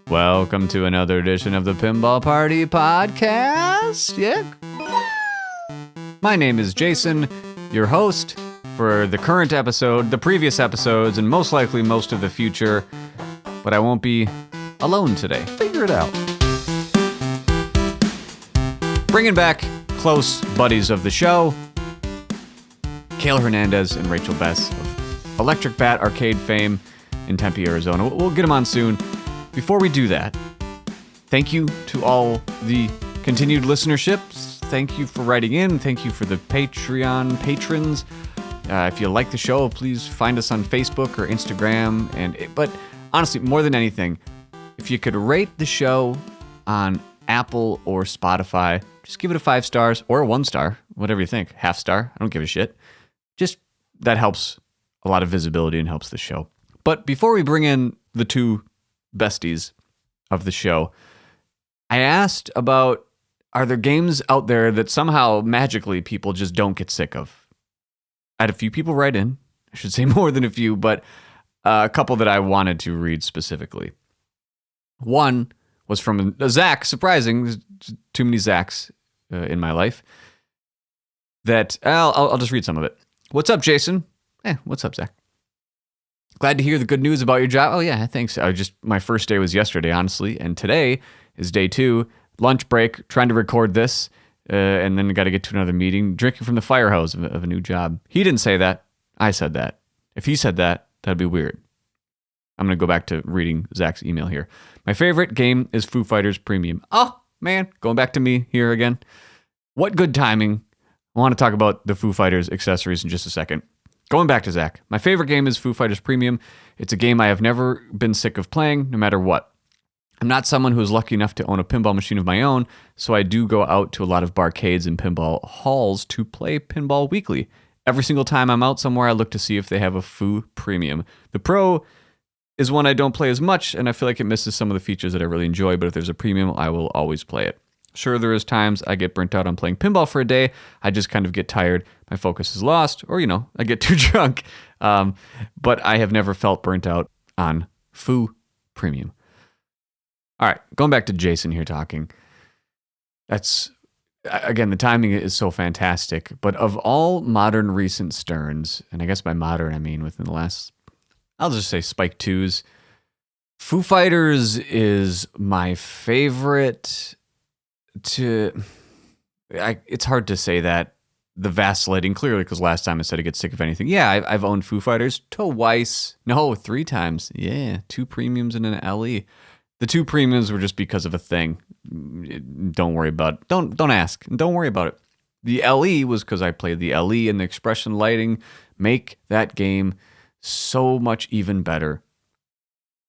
Welcome to another edition of the Pinball Party Podcast. Yeah. My name is Jason, your host for the current episode, the previous episodes, and most likely most of the future. But I won't be alone today. Figure it out. Bringing back close buddies of the show, Cale Hernandez and Rachel Bess of Electric Bat Arcade fame in Tempe, Arizona. We'll get them on soon. Before we do that, thank you to all the continued listenerships. Thank you for writing in. Thank you for the Patreon patrons. If you like the show, please find us on Facebook or Instagram. But honestly, more than anything, if you could rate the show on Apple or Spotify, just give it a 5 stars or a 1 star, whatever you think. Half star, I don't give a shit. Just that helps a lot of visibility and helps the show. But before we bring in the two besties of the show, I asked about, are there games out there that somehow magically people just don't get sick of? I had a few people write in. I should say more than a few, but a couple that I wanted to read specifically. One was from Zach. Surprising, there's too many Zachs in my life. That I'll just read some of it. What's up, Jason? What's up, Zach? Glad to hear the good news about your job. Oh yeah, thanks. My first day was yesterday, honestly, and today is day 2. Lunch break, trying to record this, and then got to get to another meeting. Drinking from the fire hose of a new job. He didn't say that. I said that. If he said that, that'd be weird. I'm gonna go back to reading Zach's email here. My favorite game is Foo Fighters Premium. Oh man, going back to me here again. What good timing. I want to talk about the Foo Fighters accessories in just a second. Going back to Zach, my favorite game is Foo Fighters Premium. It's a game I have never been sick of playing, no matter what. I'm not someone who is lucky enough to own a pinball machine of my own, so I do go out to a lot of barcades and pinball halls to play pinball weekly. Every single time I'm out somewhere, I look to see if they have a Foo Premium. The Pro is one I don't play as much, and I feel like it misses some of the features that I really enjoy, but if there's a Premium, I will always play it. Sure, there is times I get burnt out on playing pinball for a day. I just kind of get tired. My focus is lost, or, I get too drunk. But I have never felt burnt out on Foo Premium. All right, going back to Jason here talking. That's, again, the timing is so fantastic. But of all modern recent Sterns, and I guess by modern I mean within the last, I'll just say Spike 2s, Foo Fighters is my favorite. It's hard to say that. The vacillating, clearly, because last time I said I get sick of anything. Yeah, I've owned Foo Fighters twice. No, 3 times. Yeah, 2 premiums and an LE. The 2 premiums were just because of a thing. Don't worry about it. Don't ask. Don't worry about it. The LE was because I played the LE, and the expression lighting make that game so much even better.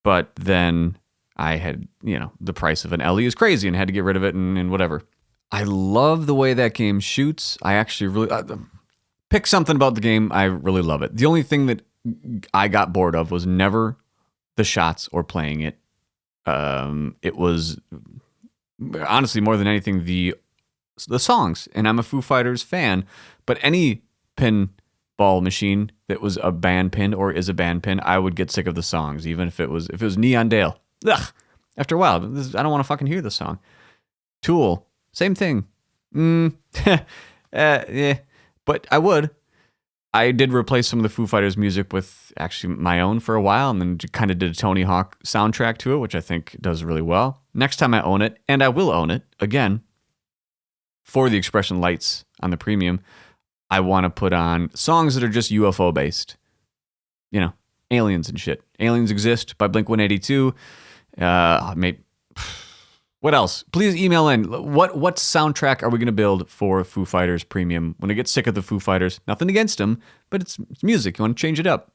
But then I had, the price of an LE is crazy and had to get rid of it and whatever. I love the way that game shoots. I actually really pick something about the game. I really love it. The only thing that I got bored of was never the shots or playing it. It was honestly more than anything the songs. And I'm a Foo Fighters fan, but any pinball machine that was a band pin or is a band pin, I would get sick of the songs, even if it was Neon Dale. Ugh. After a while, I don't want to fucking hear the song. Tool, same thing. Yeah, but I would. I did replace some of the Foo Fighters music with actually my own for a while, and then kind of did a Tony Hawk soundtrack to it, which I think does really well. Next time I own it, and I will own it again, for the expression lights on the Premium, I want to put on songs that are just UFO based. Aliens and shit. Aliens Exist by Blink-182. Maybe. What else? Please email in. What soundtrack are we going to build for Foo Fighters Premium? When I get sick of the Foo Fighters, nothing against them, but it's music. You want to change it up.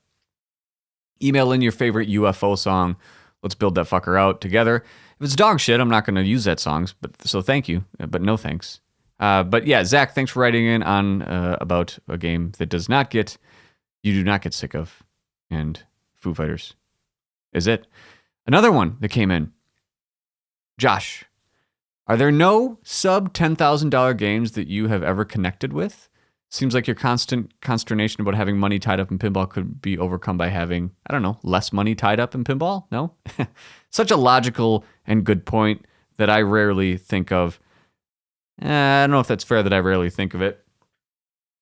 Email in your favorite UFO song. Let's build that fucker out together. If it's dog shit, I'm not going to use that songs, so thank you, but no thanks. But yeah, Zach, thanks for writing in on about a game that you do not get sick of, and Foo Fighters is it. Another one that came in. Josh, are there no sub $10,000 games that you have ever connected with? Seems like your constant consternation about having money tied up in pinball could be overcome by having, I don't know, less money tied up in pinball? No? Such a logical and good point that I rarely think of. I don't know if that's fair that I rarely think of it.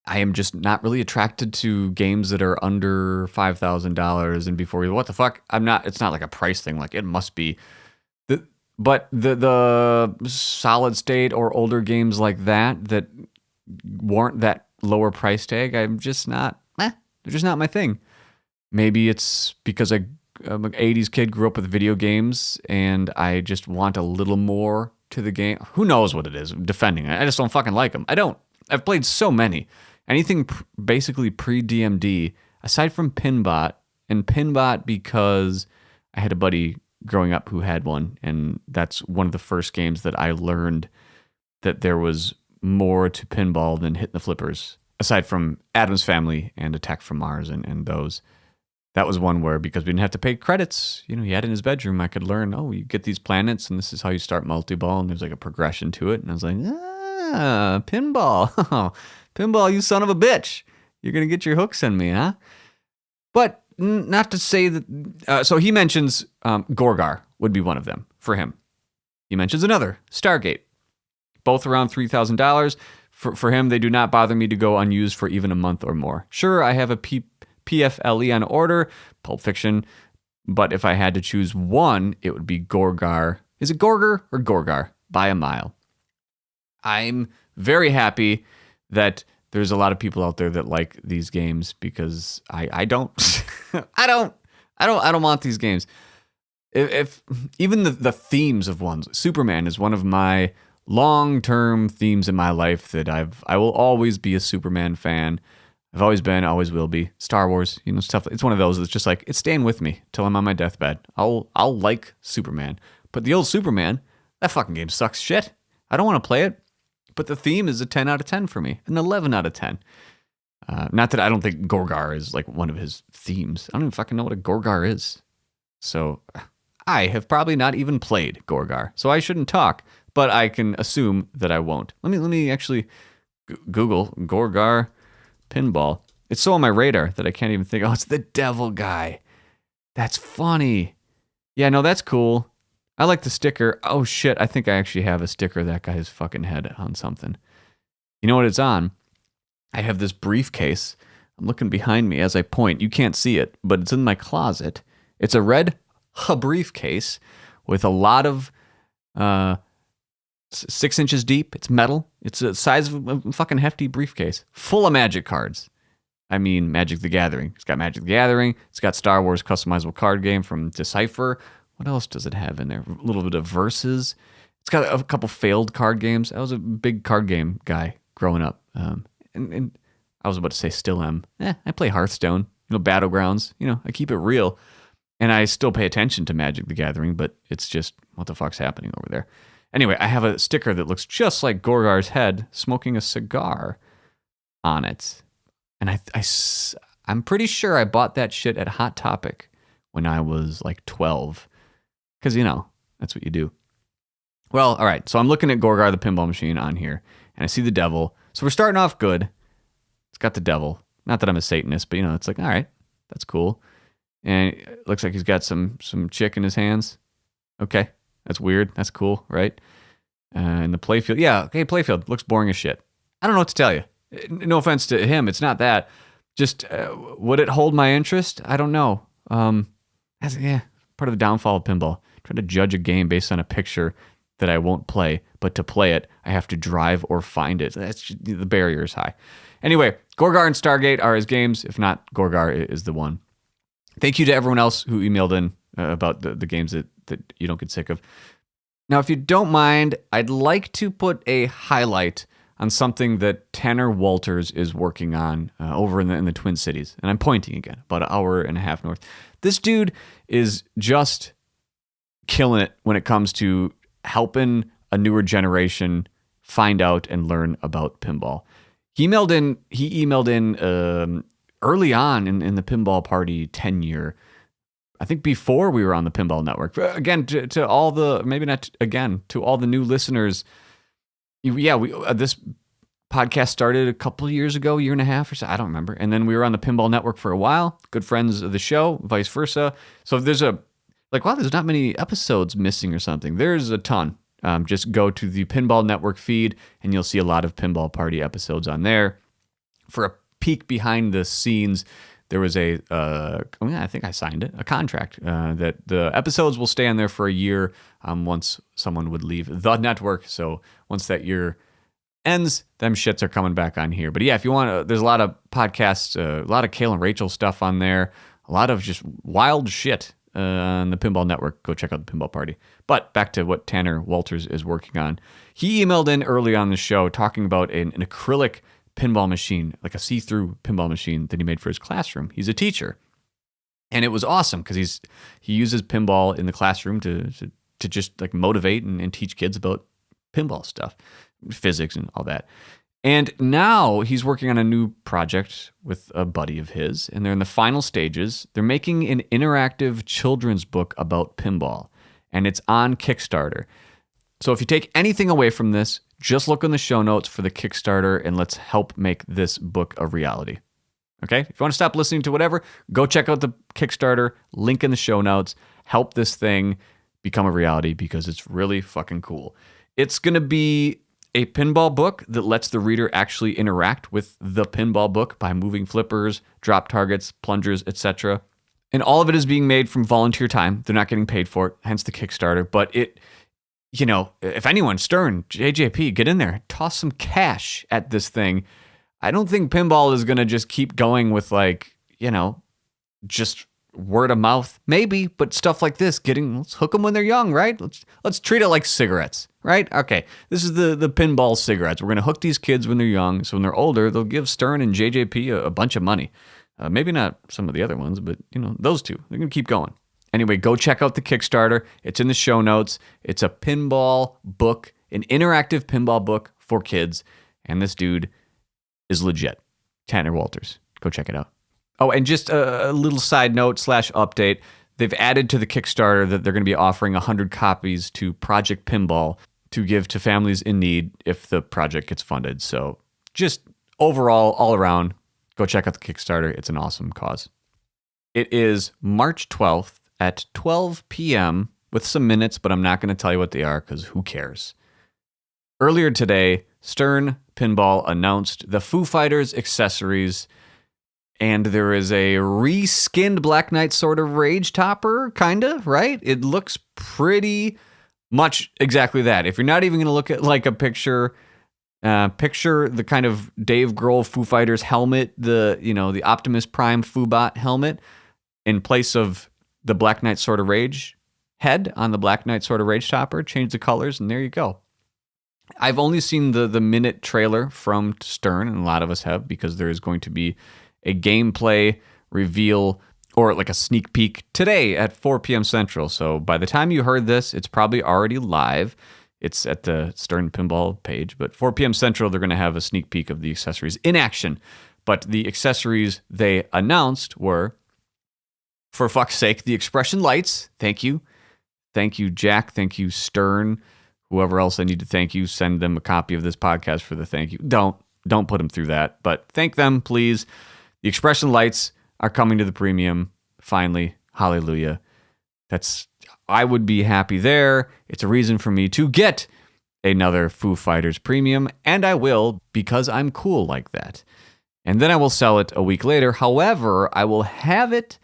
I am just not really attracted to games that are under $5,000 and before. What the fuck? I'm not. It's not like a price thing. Like it must be. But the solid state or older games like that warrant that lower price tag, I'm just not. They're just not my thing. Maybe it's because I'm an 80s kid, grew up with video games, and I just want a little more to the game. Who knows what it is? Defending it. I just don't fucking like them. I don't. I've played so many. Anything basically pre-DMD, aside from Pinbot, and Pinbot because I had a buddy growing up who had one, and that's one of the first games that I learned that there was more to pinball than hitting the flippers, aside from Addams Family and Attack from Mars and those. That was one where, because we didn't have to pay credits, he had it in his bedroom, I could learn, you get these planets, and this is how you start multi-ball, and there's like a progression to it, and I was like, pinball. Pinball, you son of a bitch. You're going to get your hooks in me, huh? But not to say that... so he mentions Gorgar would be one of them for him. He mentions another, Stargate. Both around $3,000. For him, they do not bother me to go unused for even a month or more. Sure, I have a PFLE on order, Pulp Fiction, but if I had to choose one, it would be Gorgar. Is it Gorgar or Gorgar? By a mile. I'm very happy that there's a lot of people out there that like these games because I don't. I don't want these games. If even the themes of ones, Superman is one of my long-term themes in my life that I will always be a Superman fan. I've always been, always will be. Star Wars, stuff. It's one of those that's just like, it's staying with me till I'm on my deathbed. I'll like Superman. But the old Superman, that fucking game sucks shit. I don't want to play it. But the theme is a 10 out of 10 for me, an 11 out of 10. Not that I don't think Gorgar is like one of his themes. I don't even fucking know what a Gorgar is. So I have probably not even played Gorgar, so I shouldn't talk, but I can assume that I won't. Let me actually Google Gorgar pinball. It's so on my radar that I can't even think, it's the devil guy. That's funny. Yeah, no, that's cool. I like the sticker. Oh shit, I think I actually have a sticker of that guy's fucking head on something. You know what it's on? I have this briefcase. I'm looking behind me as I point. You can't see it, but it's in my closet. It's a red briefcase with a lot of 6 inches deep. It's metal. It's the size of a fucking hefty briefcase full of Magic cards. I mean, Magic the Gathering. It's got Magic the Gathering. It's got Star Wars customizable card game from Decipher. What else does it have in there? A little bit of Versus. It's got a couple failed card games. I was a big card game guy growing up. And I was about to say still am. I play Hearthstone, Battlegrounds. I keep it real. And I still pay attention to Magic the Gathering, but it's just, what the fuck's happening over there? Anyway, I have a sticker that looks just like Gorgar's head smoking a cigar on it. And I'm pretty sure I bought that shit at Hot Topic when I was like 12. Because, that's what you do. Well, all right. So I'm looking at Gorgar, the pinball machine, on here. And I see the devil. So we're starting off good. It's got the devil. Not that I'm a Satanist, but, it's like, all right, that's cool. And it looks like he's got some chick in his hands. Okay. That's weird. That's cool, right? And the playfield. Yeah, okay, playfield. Looks boring as shit. I don't know what to tell you. No offense to him. It's not that. Just, would it hold my interest? I don't know. Part of the downfall of pinball. Trying to judge a game based on a picture that I won't play, but to play it, I have to drive or find it. The barrier is high. Anyway, Gorgar and Stargate are his games. If not, Gorgar is the one. Thank you to everyone else who emailed in about the games that you don't get sick of. Now, if you don't mind, I'd like to put a highlight on something that Tanner Walters is working on over in the Twin Cities. And I'm pointing again, about an hour and a half north. This dude is just killing it when it comes to helping a newer generation find out and learn about pinball. He emailed in early on in the Pinball Party tenure, I think before we were on the Pinball Network. Again, to all the, maybe not again, to all the new listeners, this Podcast started a couple years ago, year and a half or so. I don't remember. And then we were on the Pinball Network for a while. Good friends of the show, vice versa. So if there's wow, there's not many episodes missing or something. There's a ton. Just go to the Pinball Network feed and you'll see a lot of Pinball Party episodes on there. For a peek behind the scenes, there was I think I signed it, a contract that the episodes will stay on there for a year once someone would leave the network. So once that year ends, them shits are coming back on here. But yeah, if you want to, there's a lot of podcasts, a lot of Cale and Rachel stuff on there, a lot of just wild shit on the Pinball Network. Go check out the Pinball Party. But back to what Tanner Walters is working on. He emailed in early on the show talking about an acrylic pinball machine, like a see-through pinball machine that he made for his classroom. He's a teacher. And it was awesome because he uses pinball in the classroom to just like motivate and teach kids about pinball stuff, physics and all that. And now he's working on a new project with a buddy of his, and they're in the final stages. They're making an interactive children's book about pinball, and it's on Kickstarter. So if you take anything away from this, just look in the show notes for the Kickstarter, and let's help make this book a reality. Okay? If you want to stop listening to whatever, go check out the Kickstarter, link in the show notes, help this thing become a reality because it's really fucking cool. It's going to be a pinball book that lets the reader actually interact with the pinball book by moving flippers, drop targets, plungers, etc. And all of it is being made from volunteer time. They're not getting paid for it, hence the Kickstarter. But it, if anyone, Stern, JJP, get in there, toss some cash at this thing. I don't think pinball is going to just keep going with just word of mouth, maybe, but stuff like this, let's hook them when they're young, right? Let's treat it like cigarettes, right? Okay, this is the pinball cigarettes. We're going to hook these kids when they're young, so when they're older, they'll give Stern and JJP a bunch of money. Maybe not some of the other ones, but, those two. They're going to keep going. Anyway, go check out the Kickstarter. It's in the show notes. It's a pinball book, an interactive pinball book for kids, and this dude is legit. Tanner Walters. Go check it out. Oh, and just a little side note / update. They've added to the Kickstarter that they're going to be offering 100 copies to Project Pinball to give to families in need if the project gets funded. So just overall, all around, go check out the Kickstarter. It's an awesome cause. It is March 12th at 12 p.m. with some minutes, but I'm not going to tell you what they are because who cares? Earlier today, Stern Pinball announced the Foo Fighters accessories. And there is a reskinned Black Knight sort of Rage Topper, kind of, right? It looks pretty much exactly that. If you're not even going to look at like a picture the kind of Dave Grohl Foo Fighters helmet, the Optimus Prime Foobot helmet, in place of the Black Knight sort of Rage head on the Black Knight sort of Rage Topper, change the colors, and there you go. I've only seen the minute trailer from Stern, and a lot of us have, because there is going to be a gameplay reveal or like a sneak peek today at 4 p.m. Central. So by the time you heard this, it's probably already live. It's at the Stern Pinball page, but 4 p.m. Central, they're going to have a sneak peek of the accessories in action. But the accessories they announced were, for fuck's sake, the expression lights. Thank you. Thank you, Jack. Thank you, Stern. Whoever else I need to thank you, send them a copy of this podcast for the thank you. Don't put them through that, but thank them, please. The expression lights are coming to the premium. Finally, hallelujah. I would be happy there. It's a reason for me to get another Foo Fighters premium, and I will, because I'm cool like that. And then I will sell it a week later. However, I will have it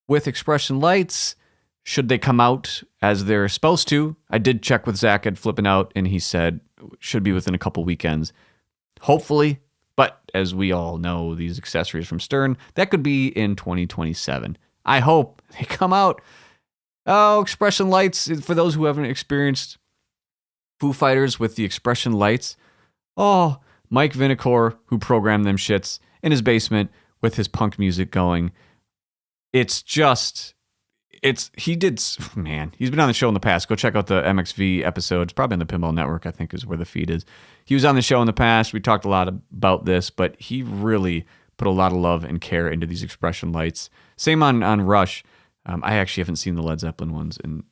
with expression lights should they come out as they're supposed to. I did check with Zach at Flippin' Out, and he said should be within a couple weekends. Hopefully. But as we all know, these accessories from Stern, that could be in 2027. I hope they come out. Oh, expression lights, for those who haven't experienced Foo Fighters with the expression lights. Oh, Mike Vinokur, who programmed them shits in his basement with his punk music going. He's been on the show in the past. Go check out the MXV episodes, probably on the Pinball Network, I think is where the feed is. He was on the show in the past. We talked a lot about this, but he really put a lot of love and care into these expression lights. Same on Rush. I actually haven't seen the Led Zeppelin ones in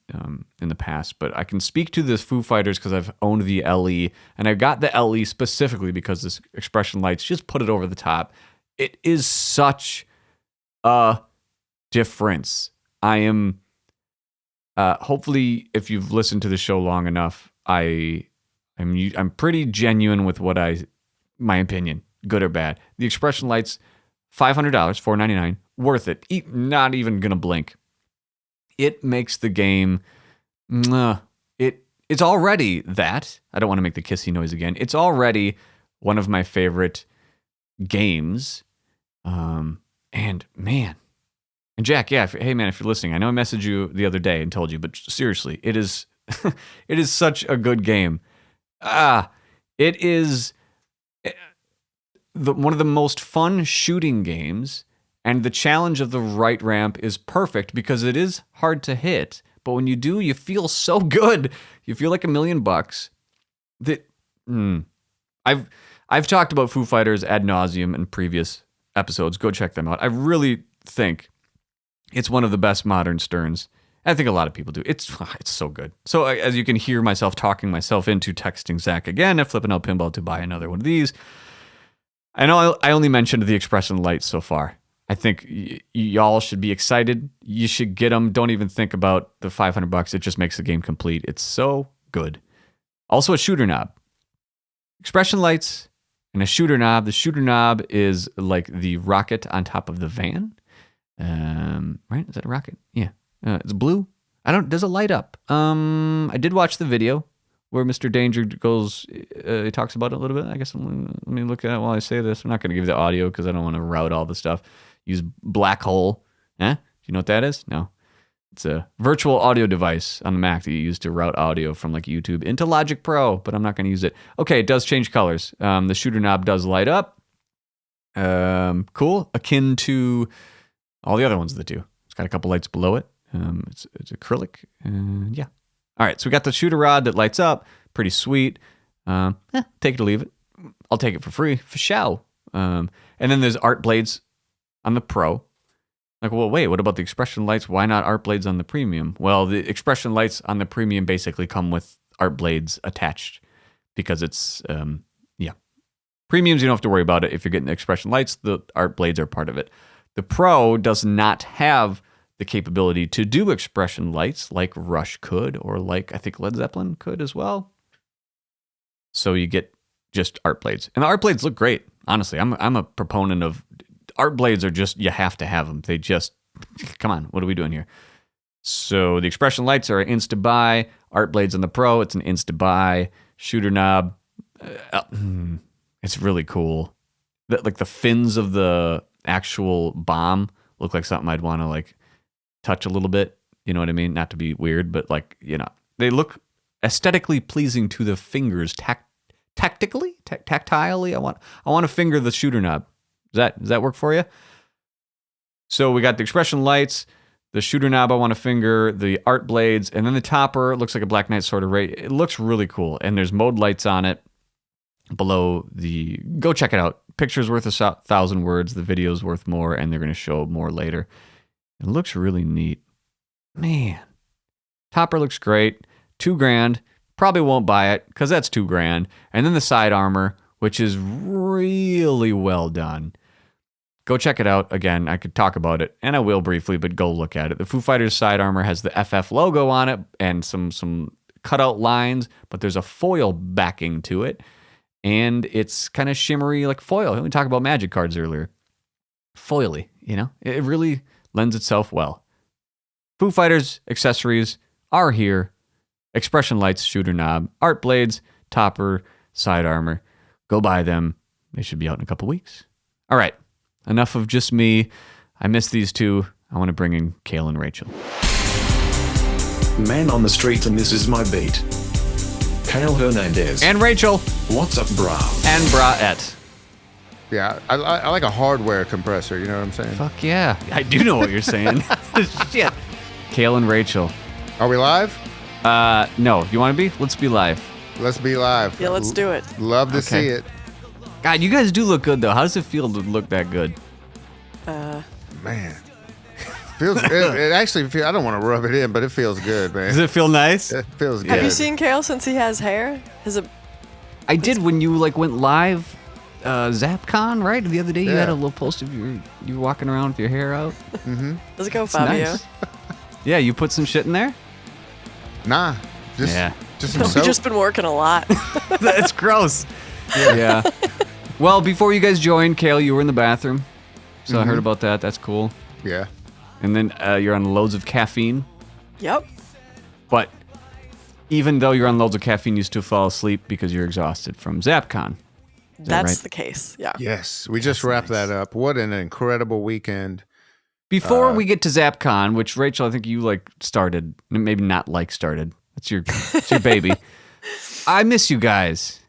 the past, but I can speak to this Foo Fighters because I've owned the LE, and I got the LE specifically because this Expression Lights just put it over the top. It is such a difference. I am hopefully, if you've listened to the show long enough, I'm pretty genuine with my opinion, good or bad. The Expression Lights, $500, $499, worth it. Not even gonna blink. It makes the game. It's already that. I don't want to make the kissy noise again. It's already one of my favorite games. And man, and Jack, yeah. Hey man, if you're listening, I know I messaged you the other day and told you, but seriously, it is, it is such a good game. It is one of the most fun shooting games. And the challenge of the right ramp is perfect because it is hard to hit. But when you do, you feel so good. You feel like $1 million. I've talked about Foo Fighters ad nauseum in previous episodes. Go check them out. I really think it's one of the best modern Sterns. I think a lot of people do. It's so good. So as you can hear myself talking myself into texting Zach again and flipping out Pinball to buy another one of these. I know I only mentioned the Expression Lights so far. I think y'all should be excited. You should get them. Don't even think about the $500. It just makes the game complete. It's so good. Also a shooter knob. Expression Lights and a shooter knob. The shooter knob is like the rocket on top of the van. Right? Is that a rocket? Yeah. It's blue. Does it light up? I did watch the video where Mr. Danger goes, he talks about it a little bit. I guess let me look at it while I say this. I'm not going to give you the audio because I don't want to route all the stuff. Use Black Hole. Do you know what that is? No. It's a virtual audio device on the Mac that you use to route audio from like YouTube into Logic Pro, but I'm not going to use it. Okay, it does change colors. The shooter knob does light up. Cool. Akin to all the other ones that do. It's got a couple lights below it. It's acrylic. Yeah. All right, so we got the shooter rod that lights up. Pretty sweet. Take it or leave it. I'll take it for free. For show. And then there's art blades on the Pro. Like, well, wait, what about the Expression Lights? Why not art blades on the Premium? Well, the Expression Lights on the Premium basically come with art blades attached because it's, Premiums, you don't have to worry about it. If you're getting the Expression Lights, the art blades are part of it. The Pro does not have the capability to do Expression Lights like Rush could, or like I think Led Zeppelin could as well. So you get just art blades. And the art blades look great. Honestly, I'm a proponent of art blades are just, you have to have them. They just, come on, what are we doing here? So the Expression Lights are an insta-buy. Art blades on the Pro, it's an insta-buy. Shooter knob, it's really cool. Like the fins of the actual bomb look like something I'd want to like touch a little bit. You know what I mean? Not to be weird, but like, they look aesthetically pleasing to the fingers. Tactilely. I want to finger the shooter knob. Does that work for you? So we got the Expression Lights, the shooter knob I want to finger, the art blades, and then the topper looks like a Black Knight sort of rate. It looks really cool, and there's mode lights on it below the. Go check it out. Picture's worth 1,000 words. The video's worth more, and they're going to show more later. It looks really neat, man. Topper looks great. $2,000. Probably won't buy it because that's $2,000. And then the side armor, which is really well done. Go check it out. Again, I could talk about it, and I will briefly, but go look at it. The Foo Fighters side armor has the FF logo on it and some cutout lines, but there's a foil backing to it, and it's kind of shimmery like foil. We talked about magic cards earlier. Foily, It really lends itself well. Foo Fighters accessories are here. Expression Lights, shooter knob, art blades, topper, side armor. Go buy them. They should be out in a couple weeks. All right. Enough of just me. I miss these two. I want to bring in Cale and Rachel. Man on the street, and this is my beat. Cale Hernandez. And Rachel. What's up, brah? And Braette. Yeah, I like a hardware compressor, you know what I'm saying? Fuck yeah. I do know what you're saying. Shit. Cale and Rachel. Are we live? No. You want to be? Let's be live. Let's be live. Yeah, let's do it. Love to see it. God, you guys do look good, though. How does it feel to look that good? Man. It actually feels. I don't want to rub it in, but it feels good, man. Does it feel nice? It feels good. Have you seen Cale since he has hair? I did when you like went live, ZapCon, right? The other day you Yeah. had a little post of you were walking around with your hair out. Does it go, It's Fabio? nice. Yeah, you put some shit in there? Nah. Just some We've soap. just been working a lot. That's gross. Yeah. Well, before you guys joined, Cale, you were in the bathroom. So I heard about that. That's cool. Yeah. And then you're on loads of caffeine. Yep. But even though you're on loads of caffeine, you still fall asleep because you're exhausted from ZapCon. Is that That's right? the case. Yeah. Yes. We just wrapped that up. What an incredible weekend. Before we get to ZapCon, which Rachel, I think you like started, maybe not like started. It's your baby. I miss you guys.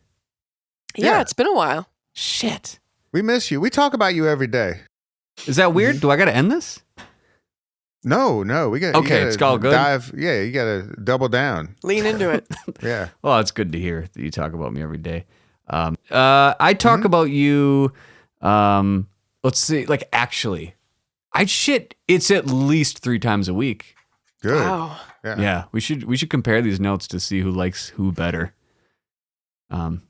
Yeah, Yeah. it's been a while. Shit. We miss you. We talk about you every day. Is that weird? Do I got to end this? No. We got. Okay, it's all good? Dive. Yeah, you got to double down. Lean into it. Yeah. Well, it's good to hear that you talk about me every day. I talk about you. Let's see. Like, actually, it's at least 3 times a week. Good. Wow. Yeah, we should compare these notes to see who likes who better. And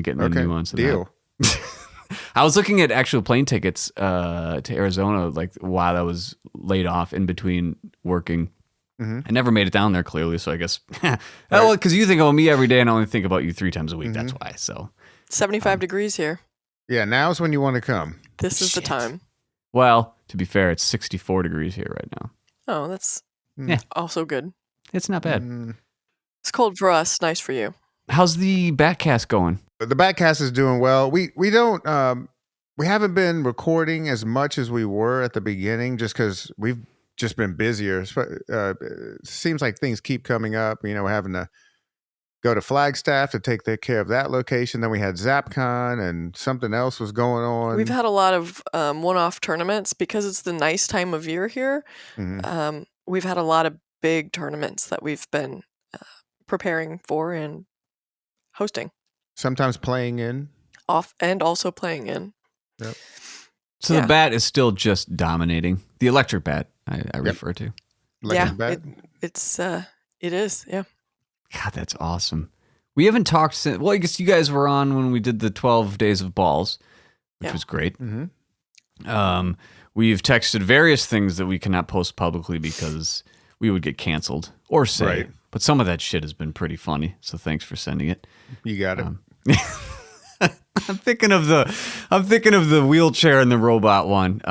getting the Okay. nuance of that. Deal. I was looking at actual plane tickets to Arizona, like while I was laid off in between working. I never made it down there, clearly. So I guess, well, because you think about me every day, and I only think about you 3 times a week. That's why. So, 75 degrees here. Yeah. Now's when you want to come. This is the time. well, to be fair, it's 64 degrees here right now. Oh, that's Yeah. also good. It's not bad. It's cold for us. Nice for you. How's the Batcast going? The Batcast is doing well. We don't. We haven't been recording as much as we were at the beginning, just because we've just been busier. It seems like things keep coming up. You know, we're having to go to Flagstaff to take care of that location. Then we had ZapCon and something else was going on. We've had a lot of one-off tournaments because it's the nice time of year here. We've had a lot of big tournaments that we've been preparing for and hosting Sometimes playing in. off and also playing in. Yep. So Yeah. the bat is still just dominating. The electric bat, I refer to. Electric bat. It is. Yeah. God, that's awesome. We haven't talked since. Well, I guess you guys were on when we did the 12 days of balls, which Yeah. was great. We've texted various things that we cannot post publicly because we would get canceled or say. Right. But some of that shit has been pretty funny. So thanks for sending it. You got it. I'm thinking of the wheelchair and the robot one.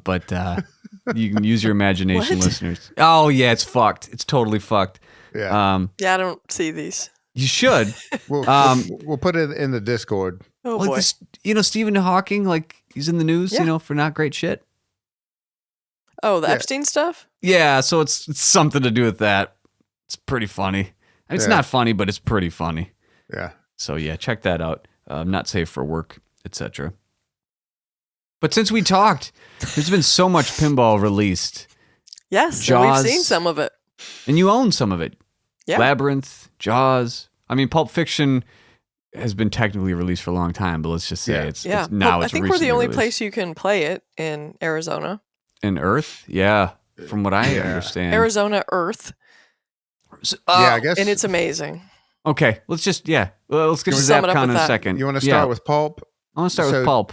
But you can use your imagination, What? listeners. Oh yeah, it's fucked. It's totally fucked. Yeah. Yeah, I don't see these. You should. We'll put it in the Discord. Oh Like boy. this, Stephen Hawking, like he's in the news, Yeah. for not great shit. Oh, the Yeah. Epstein stuff? Yeah, so it's something to do with that. It's pretty funny. It's Yeah. not funny, but it's pretty funny. Yeah. So yeah, check that out. Not safe for work, etc. But since we talked, there's been so much pinball released, Yes, and Jaws. we've seen some of it. and you own some of it. Yeah. Labyrinth, Jaws. I mean, Pulp Fiction has been technically released for a long time, but let's just say Yeah. it's Yeah. now Well, it's I think we're the recently only released. place you can play it in Arizona. In Earth. Yeah, from what I Yeah. understand. Arizona Earth. So- Yeah, I guess. And it's amazing. Okay, let's just let's get to Just sum it up ZapCon with in a that. second. You want to start Yeah. with Pulp? I want to start so- with Pulp.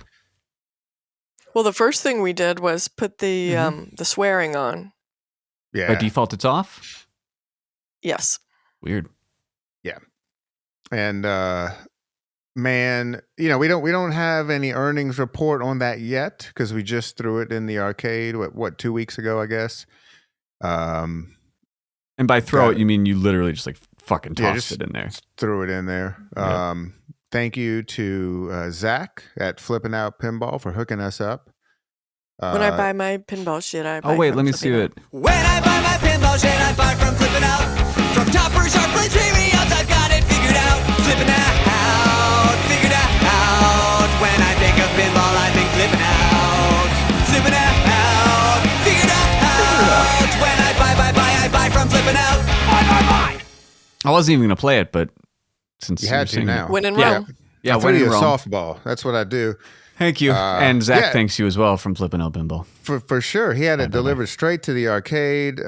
Well, the first thing we did was put the swearing on. Yeah. By default, it's off. Yes. Weird. And man, we don't have any earnings report on that yet because we just threw it in the arcade. What 2 weeks ago, I guess. And by throw Got it, you mean you literally just like fucking Yeah, tossed just- it in there. Threw it in there. Yep. Thank you to Zach at Flipping Out Pinball for hooking us up. When I buy my pinball shit, I buy Oh wait, from let me Flipping see Out. it. When I buy my pinball shit, I buy from Flippin' Out. From toppers, hard plates, premiums, I've got it figured out. Flippin' out, figured out. When I think of pinball, I think flippin' out. Flippin' out, figured out. When I buy from Flippin' Out. Buy. I wasn't even gonna play it, but since You you're had to saying now. it- When in Yeah. Rome. Yeah, I when threw in you a Rome. softball. That's what I do. Thank you. And Zach yeah. thanks you as well from Flippin' Out Pinball. For sure. He had it delivered straight to the arcade.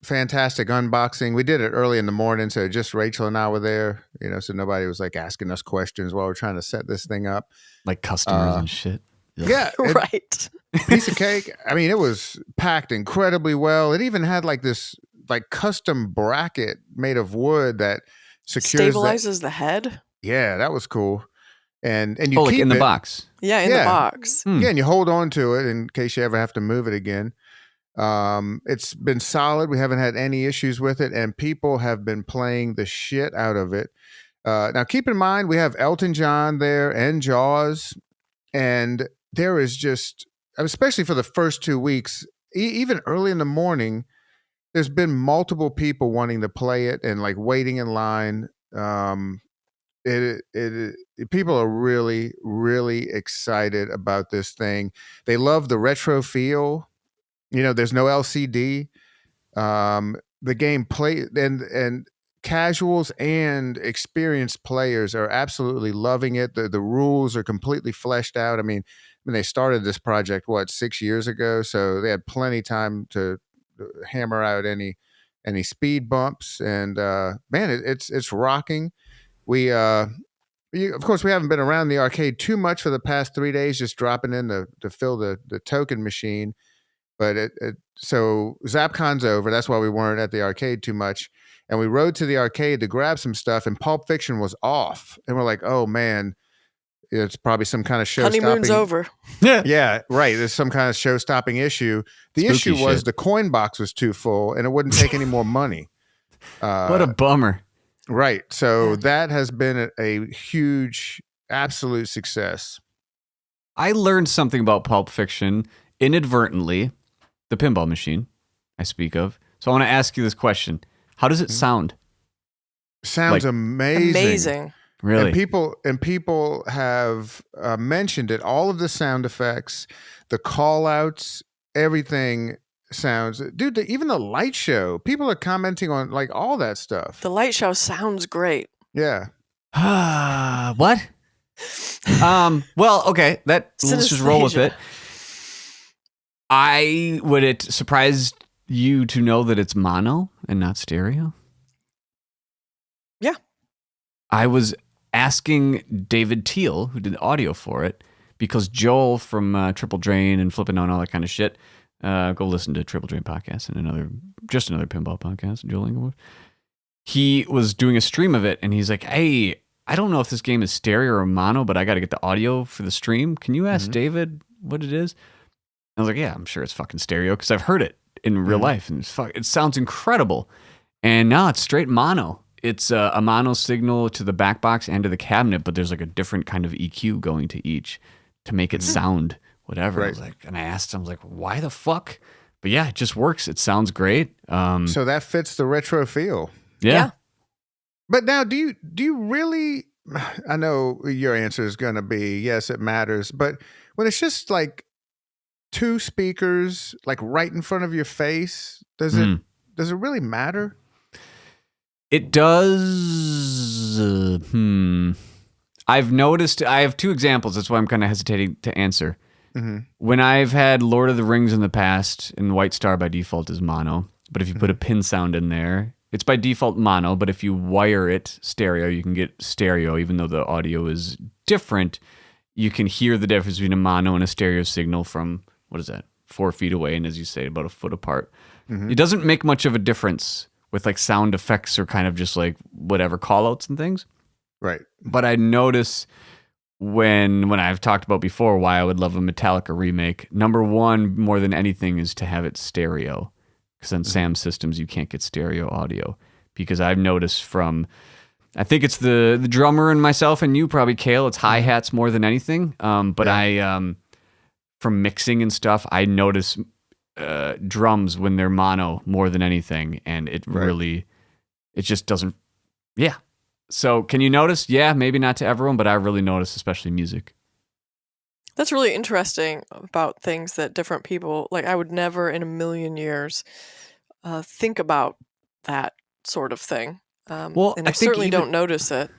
Fantastic unboxing. We did it early in the morning, so just Rachel and I were there, so nobody was like asking us questions while we're trying to set this thing up. Like customers and shit. Ugh. Yeah. Right. Piece of cake. I mean, it was packed incredibly well. It even had like this custom bracket made of wood that secures Stabilizes the head. Yeah, that was cool. And you like keep in the it. box. Yeah, in the box. Yeah, and you hold on to it in case you ever have to move it again. It's been solid. We haven't had any issues with it, and people have been playing the shit out of it. Now, keep in mind, we have Elton John there and Jaws, and there is just, especially for the first 2 weeks, even early in the morning, there's been multiple people wanting to play it and like waiting in line. People are really, really excited about this thing. They love the retro feel. There's no LCD. The game play and casuals and experienced players are absolutely loving it. The rules are completely fleshed out. I mean, when they started this project, 6 years ago, so they had plenty time to hammer out any speed bumps. And man, it's rocking. Of course, we haven't been around the arcade too much for the past 3 days, just dropping in to fill the token machine. But so ZapCon's over. That's why we weren't at the arcade too much. And we rode to the arcade to grab some stuff, and Pulp Fiction was off. And we're like, oh, man, it's probably some kind of show-stopping. Honeymoon's over. Yeah, right. There's some kind of show-stopping issue. The Spooky issue was shit. the coin box was too full, and it wouldn't take any more money. What a bummer. Right. So that has been a huge, absolute success. I learned something about Pulp Fiction inadvertently, the pinball machine I speak of. So I want to ask you this question. How does it sound? Sounds amazing. Amazing. Really? And people have mentioned it. All of the sound effects, the call outs, everything sounds, dude, even the light show, people are commenting on like all that stuff. The light show sounds great. Yeah. What? Well, okay, let's just roll with it. Would it surprise you to know that it's mono and not stereo? Yeah. I was asking David Teal, who did the audio for it, because Joel from Triple Drain and Flippin' On, all that kind of shit. Go listen to Triple Drain podcast and another pinball podcast, Joel Inglewood. He was doing a stream of it, and he's like, hey, I don't know if this game is stereo or mono, but I got to get the audio for the stream. Can you ask David what it is? I was like, yeah, I'm sure it's fucking stereo because I've heard it in real life, and it sounds incredible. And now it's straight mono. It's a mono signal to the back box and to the cabinet, but there's like a different kind of EQ going to each to make it sound whatever. Right. I asked him, why the fuck? But yeah, it just works. It sounds great. So that fits the retro feel. Yeah. But now, do you really? I know your answer is going to be yes, it matters. But when it's just like two speakers, like right in front of your face, does it really matter? It does. I've noticed. I have two examples. That's why I'm kind of hesitating to answer. When I've had Lord of the Rings in the past, and White Star by default is mono, but if you put a pin sound in there, it's by default mono, but if you wire it stereo, you can get stereo, even though the audio is different. You can hear the difference between a mono and a stereo signal from, 4 feet away, and as you say, about a foot apart. It doesn't make much of a difference with like sound effects or kind of just like whatever call-outs and things. Right. But I notice when I've talked about before why I would love a Metallica remake, number one, more than anything, is to have it stereo. Because on Sam systems, you can't get stereo audio. Because I've noticed from, I think it's the drummer and myself and you, probably Cale, it's hi-hats more than anything. But I, from mixing and stuff, I notice drums when they're mono more than anything. And it really, it just doesn't, So can you notice? Yeah, maybe not to everyone, but I really notice, especially music. That's really interesting about things that different people, like I would never in a million years think about that sort of thing. Well, and I I think certainly even- don't notice it.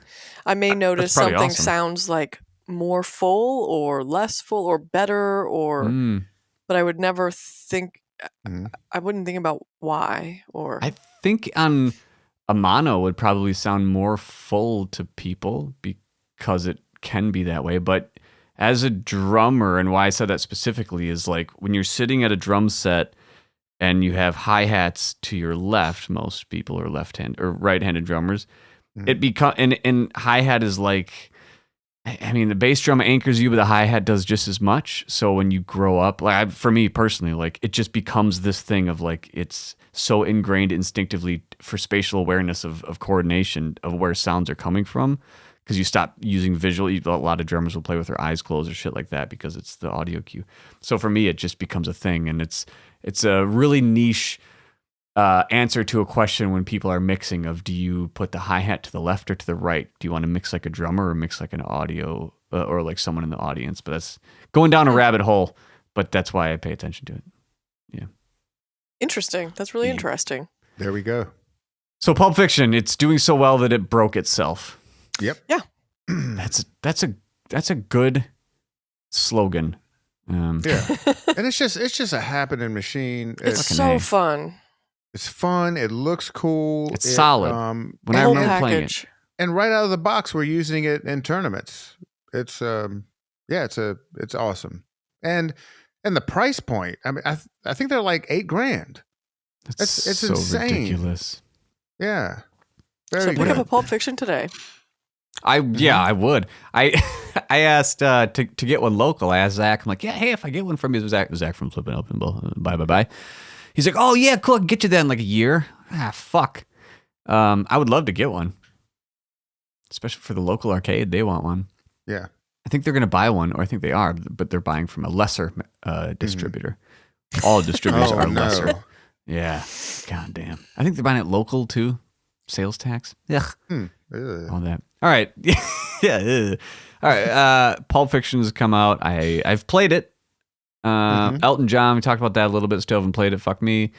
I may notice probably something awesome. sounds like more full or less full or better or but I would never think I wouldn't think about why or I think on a mono would probably sound more full to people because it can be that way. But as a drummer, and why I said that specifically is like when you're sitting at a drum set and you have hi-hats to your left, most people are left-handed or right-handed drummers, it become and hi-hat is like, I mean, the bass drum anchors you, but the hi-hat does just as much. So when you grow up, like for me personally, like it just becomes this thing of like, it's so ingrained instinctively for spatial awareness of coordination of where sounds are coming from. Because you stop using visual. A lot of drummers will play with their eyes closed or shit like that because it's the audio cue. So for me, it just becomes a thing. And it's a really niche answer to a question when people are mixing of, do you put the hi-hat to the left or to the right? Do you want to mix like a drummer or mix like an audio or like someone in the audience? But that's going down a rabbit hole, but that's why I pay attention to it. Yeah. Interesting. That's really interesting. There we go. So Pulp Fiction, it's doing so well that it broke itself. Yep. Yeah. That's a good slogan. Yeah. And it's just a happening machine. It's so fun. It's fun. It looks cool. It's solid. When I remember playing it. And right out of the box, we're using it in tournaments. It's it's awesome. And the price point. I mean, I think they're like $8,000. It's so insane. Ridiculous. Yeah. So pick up a Pulp Fiction today. I would. I asked to get one local. I asked Zach. I'm like, yeah, hey, if I get one from you, Zach from Flippin' Up Pinball. Bye. He's like, oh yeah, cool. I can get you that in like a year. Fuck. I would love to get one, especially for the local arcade. They want one. Yeah. I think they're gonna buy one, or I think they are, but they're buying from a lesser distributor. All distributors are lesser. Yeah. God damn. I think they're buying it local too. Sales tax. Ugh. All that. All right. Yeah. All right. Pulp Fiction's come out. I've played it. Elton John, we talked about that a little bit. Still haven't played it. Fuck me.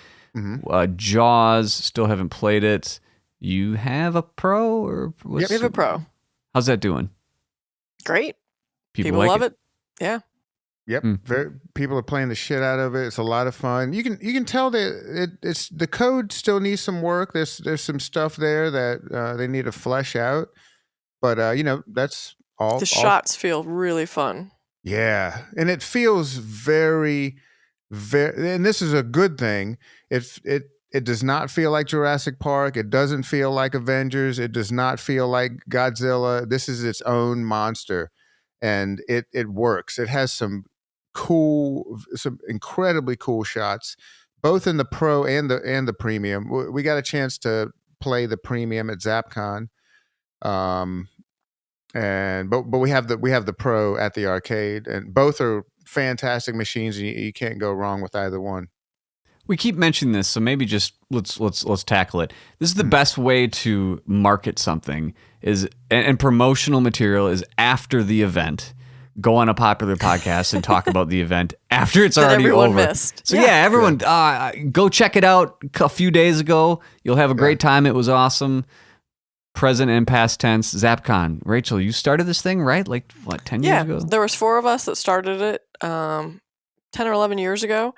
Jaws, still haven't played it. You have a pro or what's we have a pro. How's that doing? Great. People like love it. Yeah. Yep. People are playing the shit out of it. It's a lot of fun. You can tell that it's the code still needs some work. There's some stuff there that they need to flesh out. But that's all. The shots feel really fun. Yeah, and it feels very, very. And this is a good thing. It does not feel like Jurassic Park. It doesn't feel like Avengers. It does not feel like Godzilla. This is its own monster, and it works. It has some incredibly cool shots, both in the pro and the premium. We got a chance to play the premium at ZapCon, but we have the pro at the arcade, and both are fantastic machines. And you can't go wrong with either one. We keep mentioning this, so maybe just let's tackle it. This is the best way to market something and promotional material is after the event. Go on a popular podcast and talk about the event after it's already over. Missed. So yeah, everyone go check it out a few days ago. You'll have a great time. It was awesome. Present and past tense. ZapCon. Rachel, you started this thing, right? Like what, 10 years ago? There was 4 of us that started it 10 or 11 years ago.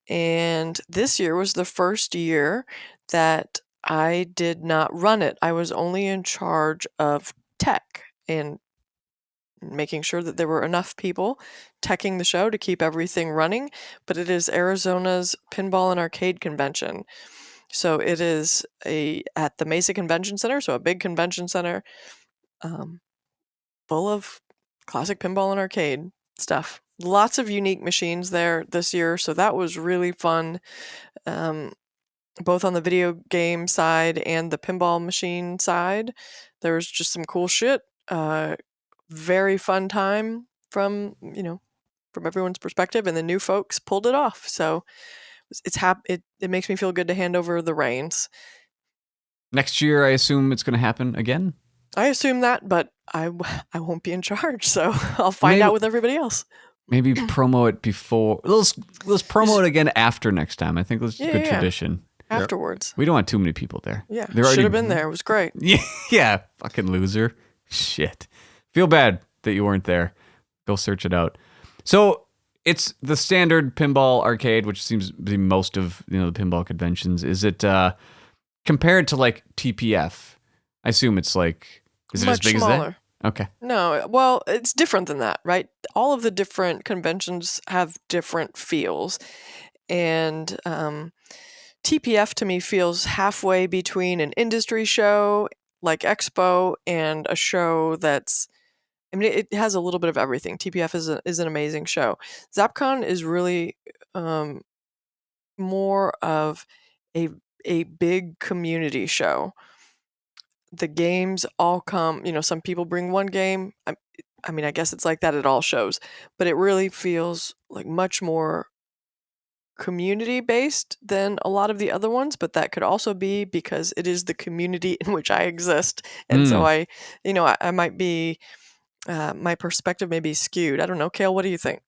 And this year was the first year that I did not run it. I was only in charge of tech and making sure that there were enough people teching the show to keep everything running. But it is Arizona's Pinball and Arcade Convention. So it is at the Mesa Convention Center, so a big convention center full of classic pinball and arcade stuff. Lots of unique machines there this year, so that was really fun, both on the video game side and the pinball machine side. There was just some cool shit. Very fun time from everyone's perspective, and the new folks pulled it off. So it makes me feel good to hand over the reins. Next year, I assume it's going to happen again? I assume that, but I won't be in charge, so I'll find out with everybody else. Maybe promo it before. Let's promo it again after next time. I think that's a good tradition. Afterwards. We don't want too many people there. Yeah, should have been there. It was great. Yeah, fucking loser. Shit. Feel bad. that you weren't there. Go search it out. So it's the standard pinball arcade, which seems to be most of the pinball conventions. Is it compared to like TPF? I assume it's like, is it Much as big smaller. as that? Okay. No, well, it's different than that, right? All of the different conventions have different feels. And TPF to me feels halfway between an industry show like Expo and a show that's, I mean, it has a little bit of everything. TPF is an amazing show. ZapCon is really more of a big community show. The games all come, some people bring one game. I mean, I guess it's like that at all shows, but it really feels like much more community based than a lot of the other ones, but that could also be because it is the community in which I exist. And so I might be, my perspective may be skewed. I don't know. Cale, what do you think?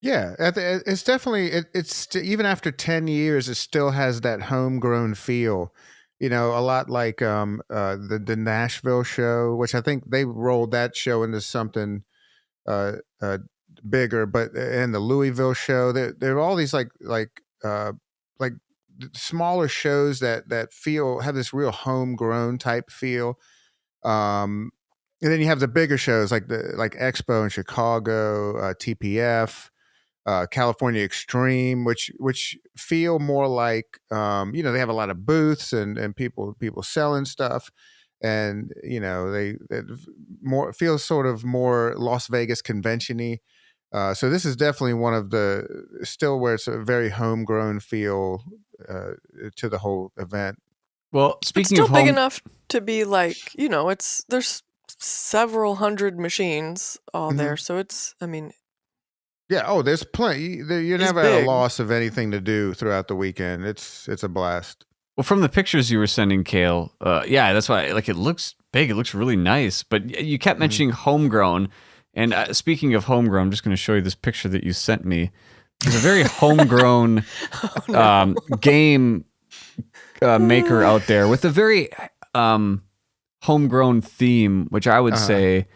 Yeah, it's definitely even after 10 years, it still has that homegrown feel. A lot like the Nashville show, which I think they rolled that show into something uh, uh, bigger. But and the Louisville show, there are all these like smaller shows that have this real homegrown type feel. And then you have the bigger shows like Expo in Chicago, TPF. California Extreme, which feel more like they have a lot of booths and people selling stuff, and they more feels sort of more Las Vegas convention-y. So this is definitely one of the still where it's a very homegrown feel to the whole event. Well, It's speaking still of big home, enough to be like, there's several hundred machines all Mhm. there. So it's, I mean, Yeah. Oh, there's plenty. You're It's never at a big. loss of anything to do throughout the weekend. It's a blast. well, from the pictures you were sending, Cale, yeah, that's why. Like, it looks big. It looks really nice. But you kept mentioning homegrown. And speaking of homegrown, I'm just going to show you this picture that you sent me. There's a very homegrown game maker out there with a very homegrown theme, which I would say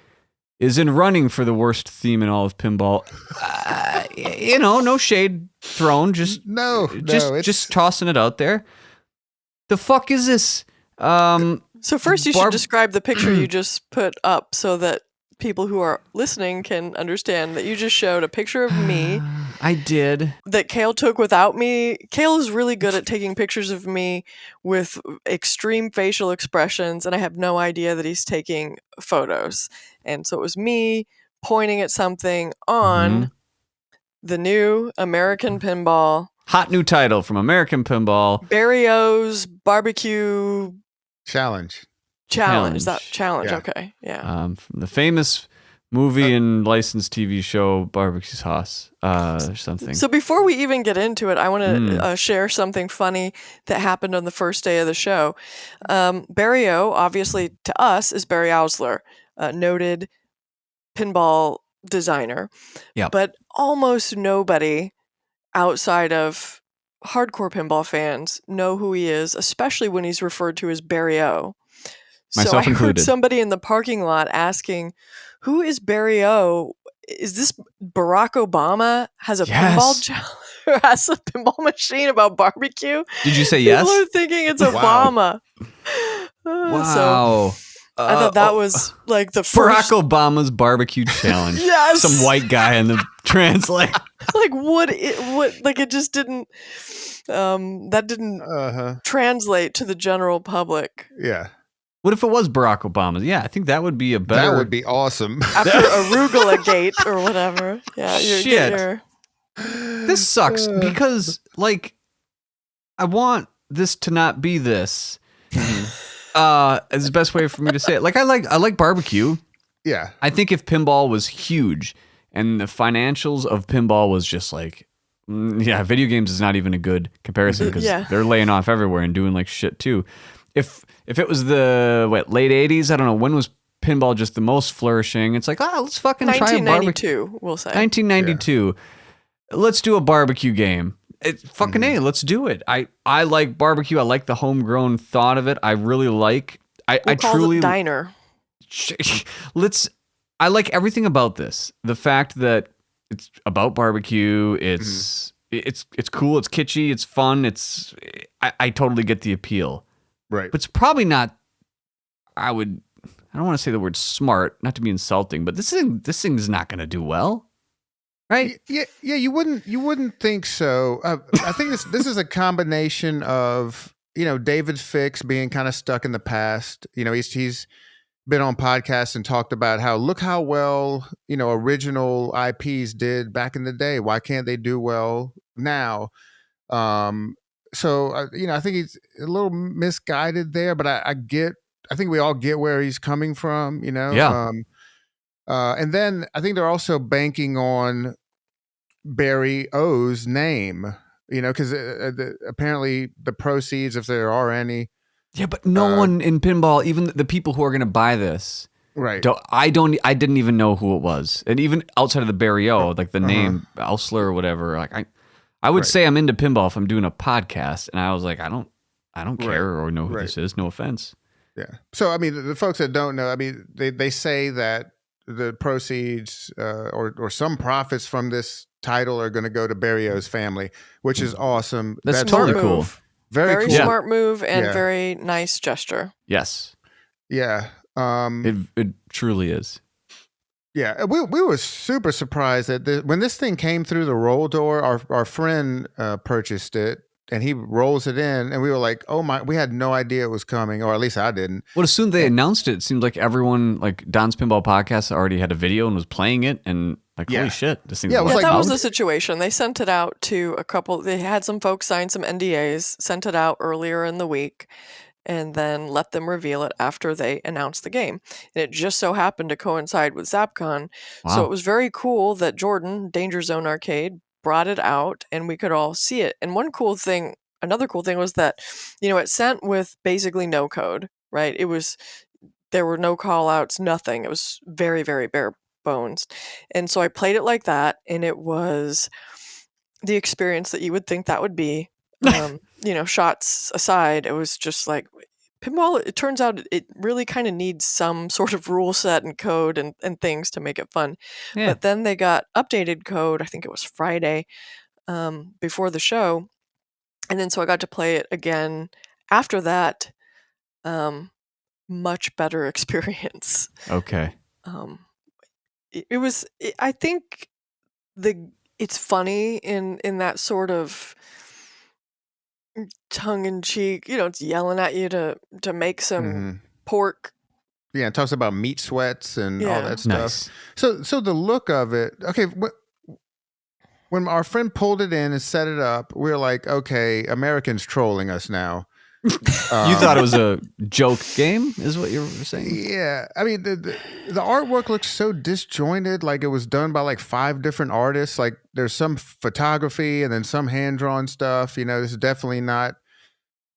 is in running for the worst theme in all of pinball. No shade thrown, just just tossing it out there. The fuck is this? So first you should describe the picture you just put up so that people who are listening can understand that you just showed a picture of me I did. that Cale took without me. Cale is really good at taking pictures of me with extreme facial expressions, and I have no idea that he's taking photos. And so it was me pointing at something on the new American Pinball. Hot new title from American Pinball. Barry O's Barbecue Challenge. Is that challenge? Yeah. Okay. Yeah. From the famous movie and licensed TV show Barbecue Sauce or something. So before we even get into it, I want to share something funny that happened on the first day of the show. Barry O, obviously to us, is Barry Ausler, noted pinball designer. Yeah. But almost nobody outside of hardcore pinball fans know who he is, especially when he's referred to as Barry O. Myself so I included. heard somebody in the parking lot asking, "Who is Barry O? Is this Barack Obama has a pinball or has a pinball machine about barbecue?" Did you say yes? People are thinking it's Obama. Wow. So I thought that was like the first. Barack Obama's barbecue challenge. Yes. Some white guy in the translate. Like it just didn't. That didn't translate to the general public. Yeah. What if it was Barack Obama? Yeah, I think that would be a better. That would be awesome. After Arugula Gate or whatever. Yeah. Shit. This sucks because, like, I want this to not be this. Is the best way for me to say it. Like, I like barbecue. Yeah. I think if pinball was huge and the financials of pinball was just like, video games is not even a good comparison because they're laying off everywhere and doing like shit too. If it was the late 80s, I don't know, when was pinball just the most flourishing? It's like, let's fucking try a barbecue. 1992, we'll say. 1992. Yeah. Let's do a barbecue game. Fucking A, let's do it. I like barbecue. I like the homegrown thought of it. I really like. We'll call it diner. Let's I like everything about this. The fact that it's about barbecue. It's cool. It's kitschy. It's fun. I totally get the appeal. Right. But it's probably not. I don't want to say the word smart, not to be insulting, but this thing's not going to do well, right? Yeah. You wouldn't think so. I think this is a combination of David Fix being kind of stuck in the past. He's been on podcasts and talked about look how well original IPs did back in the day. Why can't they do well now? So I think he's a little misguided there, but I think we all get where he's coming from. Yeah. And then I think they're also banking on Barry O's name. Because apparently the proceeds, if there are any. Yeah, but no one in pinball, even the people who are going to buy this, right? I didn't even know who it was, and even outside of the Barry O, like the name Elsler or whatever. Like I would say I'm into pinball if I'm doing a podcast, and I was like, I don't care or know who this is. No offense. Yeah. So I mean, the folks that don't know, I mean, they say that the proceeds or some profits from this title are going to go to Barry O's family, which is awesome. That's totally cool. Move. Very cool. Smart move and very nice gesture. Yes. Yeah. It truly is. Yeah. We were super surprised that when this thing came through the roll door, our friend purchased it and he rolls it in and we were like, oh my, we had no idea it was coming, or at least I didn't. Well, as soon as they announced it seemed like everyone, like Don's Pinball Podcast already had a video and was playing it, and like, holy shit, this thing's it was that was the situation. They sent it out to a couple. They had some folks sign some NDAs, sent it out earlier in the week, and then let them reveal it after they announced the game. And it just so happened to coincide with ZapCon. Wow. So it was very cool that Jordan, Danger Zone Arcade, brought it out and we could all see it. And another cool thing was that, it sent with basically no code, right? There were no call outs, nothing. It was very, very bare bones. And so I played it like that, and it was the experience that you would think that would be. Shots aside, it was just like pinball. It turns out it really kind of needs some sort of rule set and code and things to make it fun. Yeah. But then they got updated code, I think it was Friday, before the show. And then so I got to play it again after that. Much better experience. Okay. I think it's funny in that sort of tongue in cheek, it's yelling at you to make some pork. Yeah, it talks about meat sweats and all that stuff. Nice. So the look of it, okay, when our friend pulled it in and set it up, we were like, okay, Americans trolling us now. You thought it was a joke game, is what you were saying? Yeah. I mean, the artwork looks so disjointed, like it was done by like 5 different artists. Like there's some photography and then some hand-drawn stuff. This is definitely not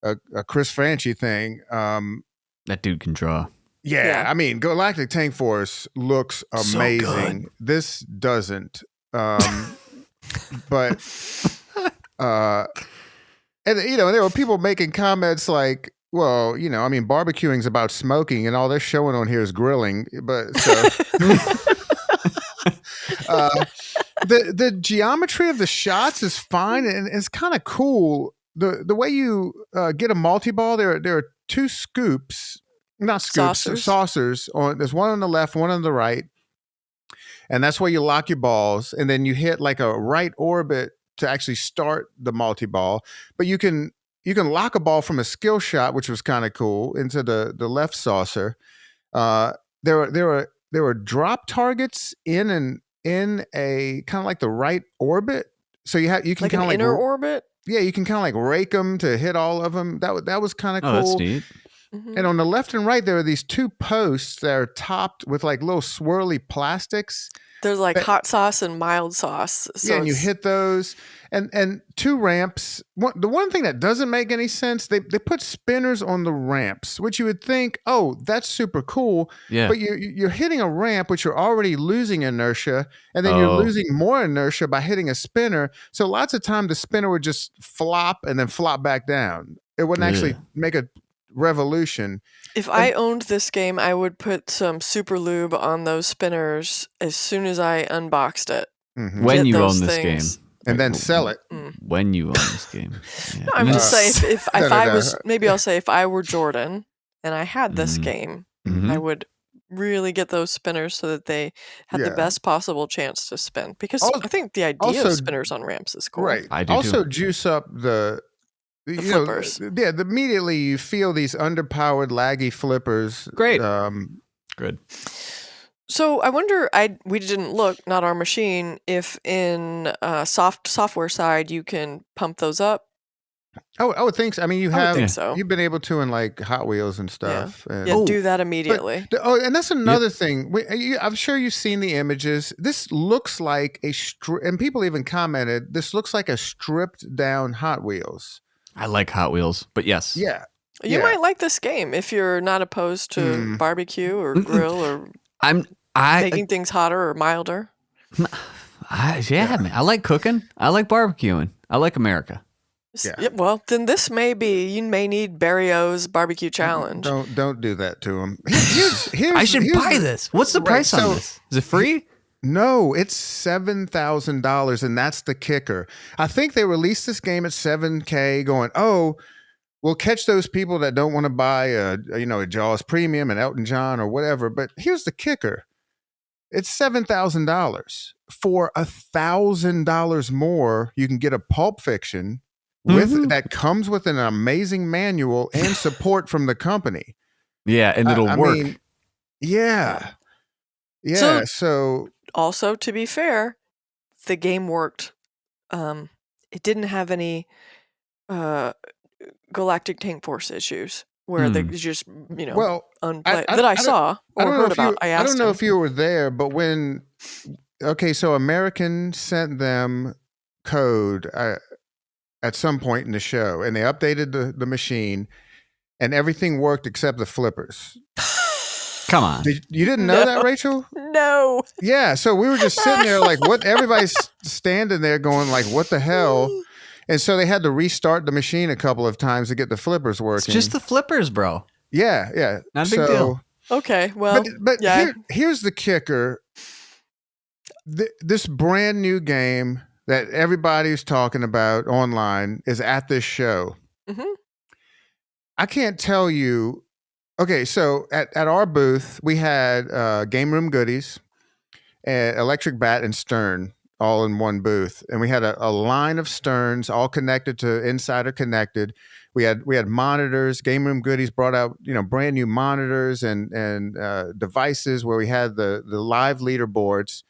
a Chris Franchi thing. That dude can draw. Yeah. I mean, Galactic Tank Force looks amazing. So this doesn't. But and there were people making comments like, well, I mean, barbecuing's about smoking and all they're showing on here is grilling. But so the geometry of the shots is fine and it's kind of cool. The way you get a multi-ball, there are 2 scoops, not scoops, saucers. There's one on the left, one on the right. And that's where you lock your balls. And then you hit like a right orbit to actually start the multi-ball. But you can lock a ball from a skill shot, which was kind of cool, into the left saucer. There were drop targets in a kind of like the right orbit. So you can like kind of like inner orbit. Yeah, you can kind of like rake them to hit all of them. That was kind of cool. That's neat. Mm-hmm. And on the left and right, there are these 2 posts that are topped with like little swirly plastics. There's like hot sauce and mild sauce. So and you hit those. And 2 ramps. The one thing that doesn't make any sense, they put spinners on the ramps, which you would think, oh, that's super cool. Yeah. But you're hitting a ramp, which you're already losing inertia, and then you're losing more inertia by hitting a spinner. So lots of time the spinner would just flop and then flop back down. It wouldn't actually make a revolution. If I owned this game, I would put some super lube on those spinners as soon as I unboxed it. Mhm. When Get you those own this things. game. And then sell it. When you own this game. Yeah. No, I'm just saying if I no. was, maybe I'll say if I were Jordan and I had this game, Mhm. I would really get those spinners so that they had the Yeah. best possible chance to spin. Because Al- I think the idea also- of spinners on ramps is cool. Right. I do also too. juice up the flippers. Immediately you feel these underpowered, laggy flippers. Great. Good. So I wonder, we didn't look, not our machine, if in software side you can pump those up. I would think so. I mean, you I would have think so. you've been able to in like Hot Wheels and stuff. And, Yeah, do that immediately. and that's another thing. I'm sure you've seen the images. This looks like and people even commented, this looks like a stripped down Hot Wheels. I like Hot Wheels, but yes. Yeah. You might like this game if you're not opposed to barbecue or grill or making things hotter or milder. Man, I like cooking. I like barbecuing. I like America. Yeah. Well, then this may be, you may need Barrio's barbecue challenge. Don't do that to him. I should buy this. What's the price on this? Is it free? No, it's $7,000, and that's the kicker. I think they released this game at $7K, going, "Oh, we'll catch those people that don't want to buy a Jaws Premium and Elton John or whatever." But here's the kicker: it's $7,000. For $1,000 more, you can get a Pulp Fiction that comes with an amazing manual and support from the company. Yeah, and it'll work. Mean, yeah. So also, to be fair, the game worked. It didn't have any Galactic Tank Force issues where they just, that I saw or heard about. I don't know if you were there, but so American sent them code at some point in the show, and they updated the machine, and everything worked except the flippers. Come on. You didn't know that, Rachel? No. Yeah, so we were just sitting there like, what? Everybody's standing there going like, what the hell? And so they had to restart the machine a couple of times to get the flippers working. It's just the flippers, bro. Yeah. Not a big deal. Okay, well, but here's the kicker. This brand new game that everybody's talking about online is at this show. Mm-hmm. I can't tell you. Okay, so at our booth, we had Game Room Goodies, Electric Bat, and Stern all in one booth. And we had a line of Sterns all connected to Insider Connected. We had monitors. Game Room Goodies brought out brand new monitors and devices where we had the live leaderboards.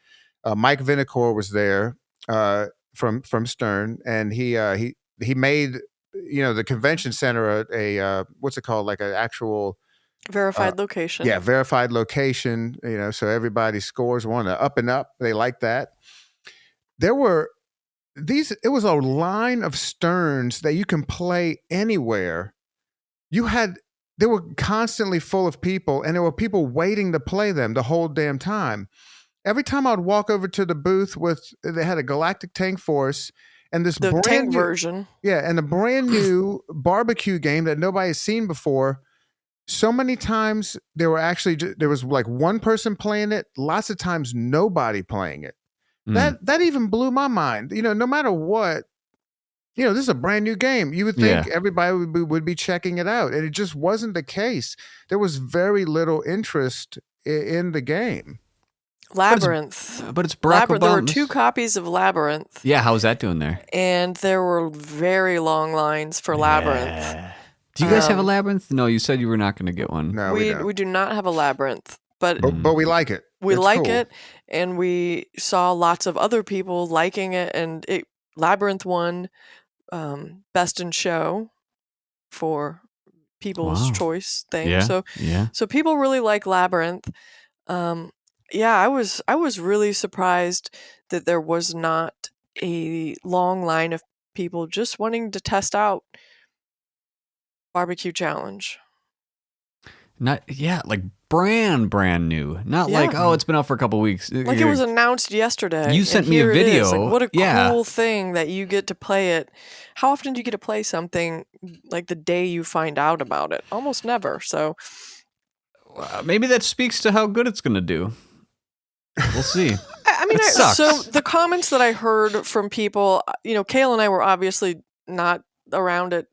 Mike Vinacore was there from Stern, and he made the convention center a what's it called, like an actual verified location. Yeah, verified location. So everybody scores one up and up. They like that. There were it was a line of Sterns that you can play anywhere. They were constantly full of people, and there were people waiting to play them the whole damn time. Every time I'd walk over to the booth they had a Galactic Tank Force and this the tank version. Yeah, and a brand new barbecue game that nobody's seen before. So many times there was like one person playing it, lots of times nobody playing it. That even blew my mind. No matter what, this is a brand new game. You would think everybody would be checking it out, and it just wasn't the case. There was very little interest in the game. Labyrinth. But it's Barack Obama. There were 2 copies of Labyrinth. Yeah, how's that doing there? And there were very long lines for Labyrinth. Do you guys have a Labyrinth? No, you said you were not going to get one. No, we don't. We do not have a Labyrinth, but we like it. We It's like cool. it, and we saw lots of other people liking it, and Labyrinth won Best in Show for People's Choice thing. Yeah. So people really like Labyrinth. I was really surprised that there was not a long line of people just wanting to test out Barbecue Challenge. like brand new. Not Yeah. like, oh, it's been out for a couple weeks. Like it was announced yesterday. You sent and me a here it is. video. Like, what a Yeah. cool thing that you get to play it. How often do you get to play something like the day you find out about it? Almost never. So Maybe that speaks to how good it's going to do. We'll see. I mean, It sucks. so the comments that I heard from people, Cale and I were obviously not around it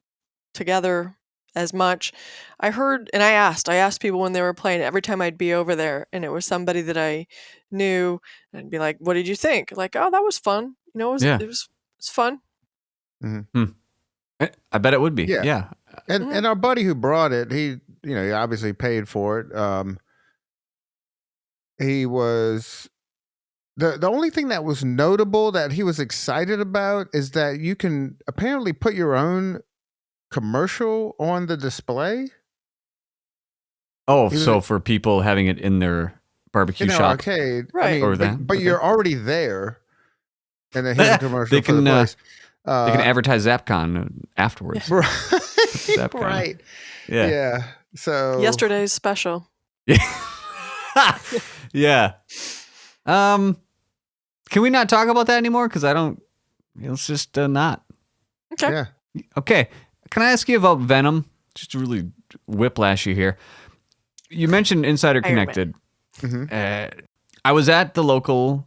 together as much. I heard, and I asked people when they were playing every time I'd be over there, and it was somebody that I knew, and I'd be like, "What did you think?" Like, "Oh, that was fun." It was fun. I bet it would be. Yeah. Yeah. And our buddy who brought it, he obviously paid for it. He was the only thing that was notable that he was excited about is that you can apparently put your own commercial on the display. Oh, so for people having it in their barbecue in our shop. arcade, Right. Or but, that. but Okay. you're already there, and then here's a commercial They for the can, place. They can advertise ZapCon afterwards. Right. Zapcon. Right. Yeah. Yeah. So Yesterday's special. Yeah. Can we not talk about that anymore? Because I don't. Let's just not. Okay. Yeah. Okay. Can I ask you about Venom? Just to really whiplash you here. You mentioned Insider Iron Man. Connected. Mhm. I was at the local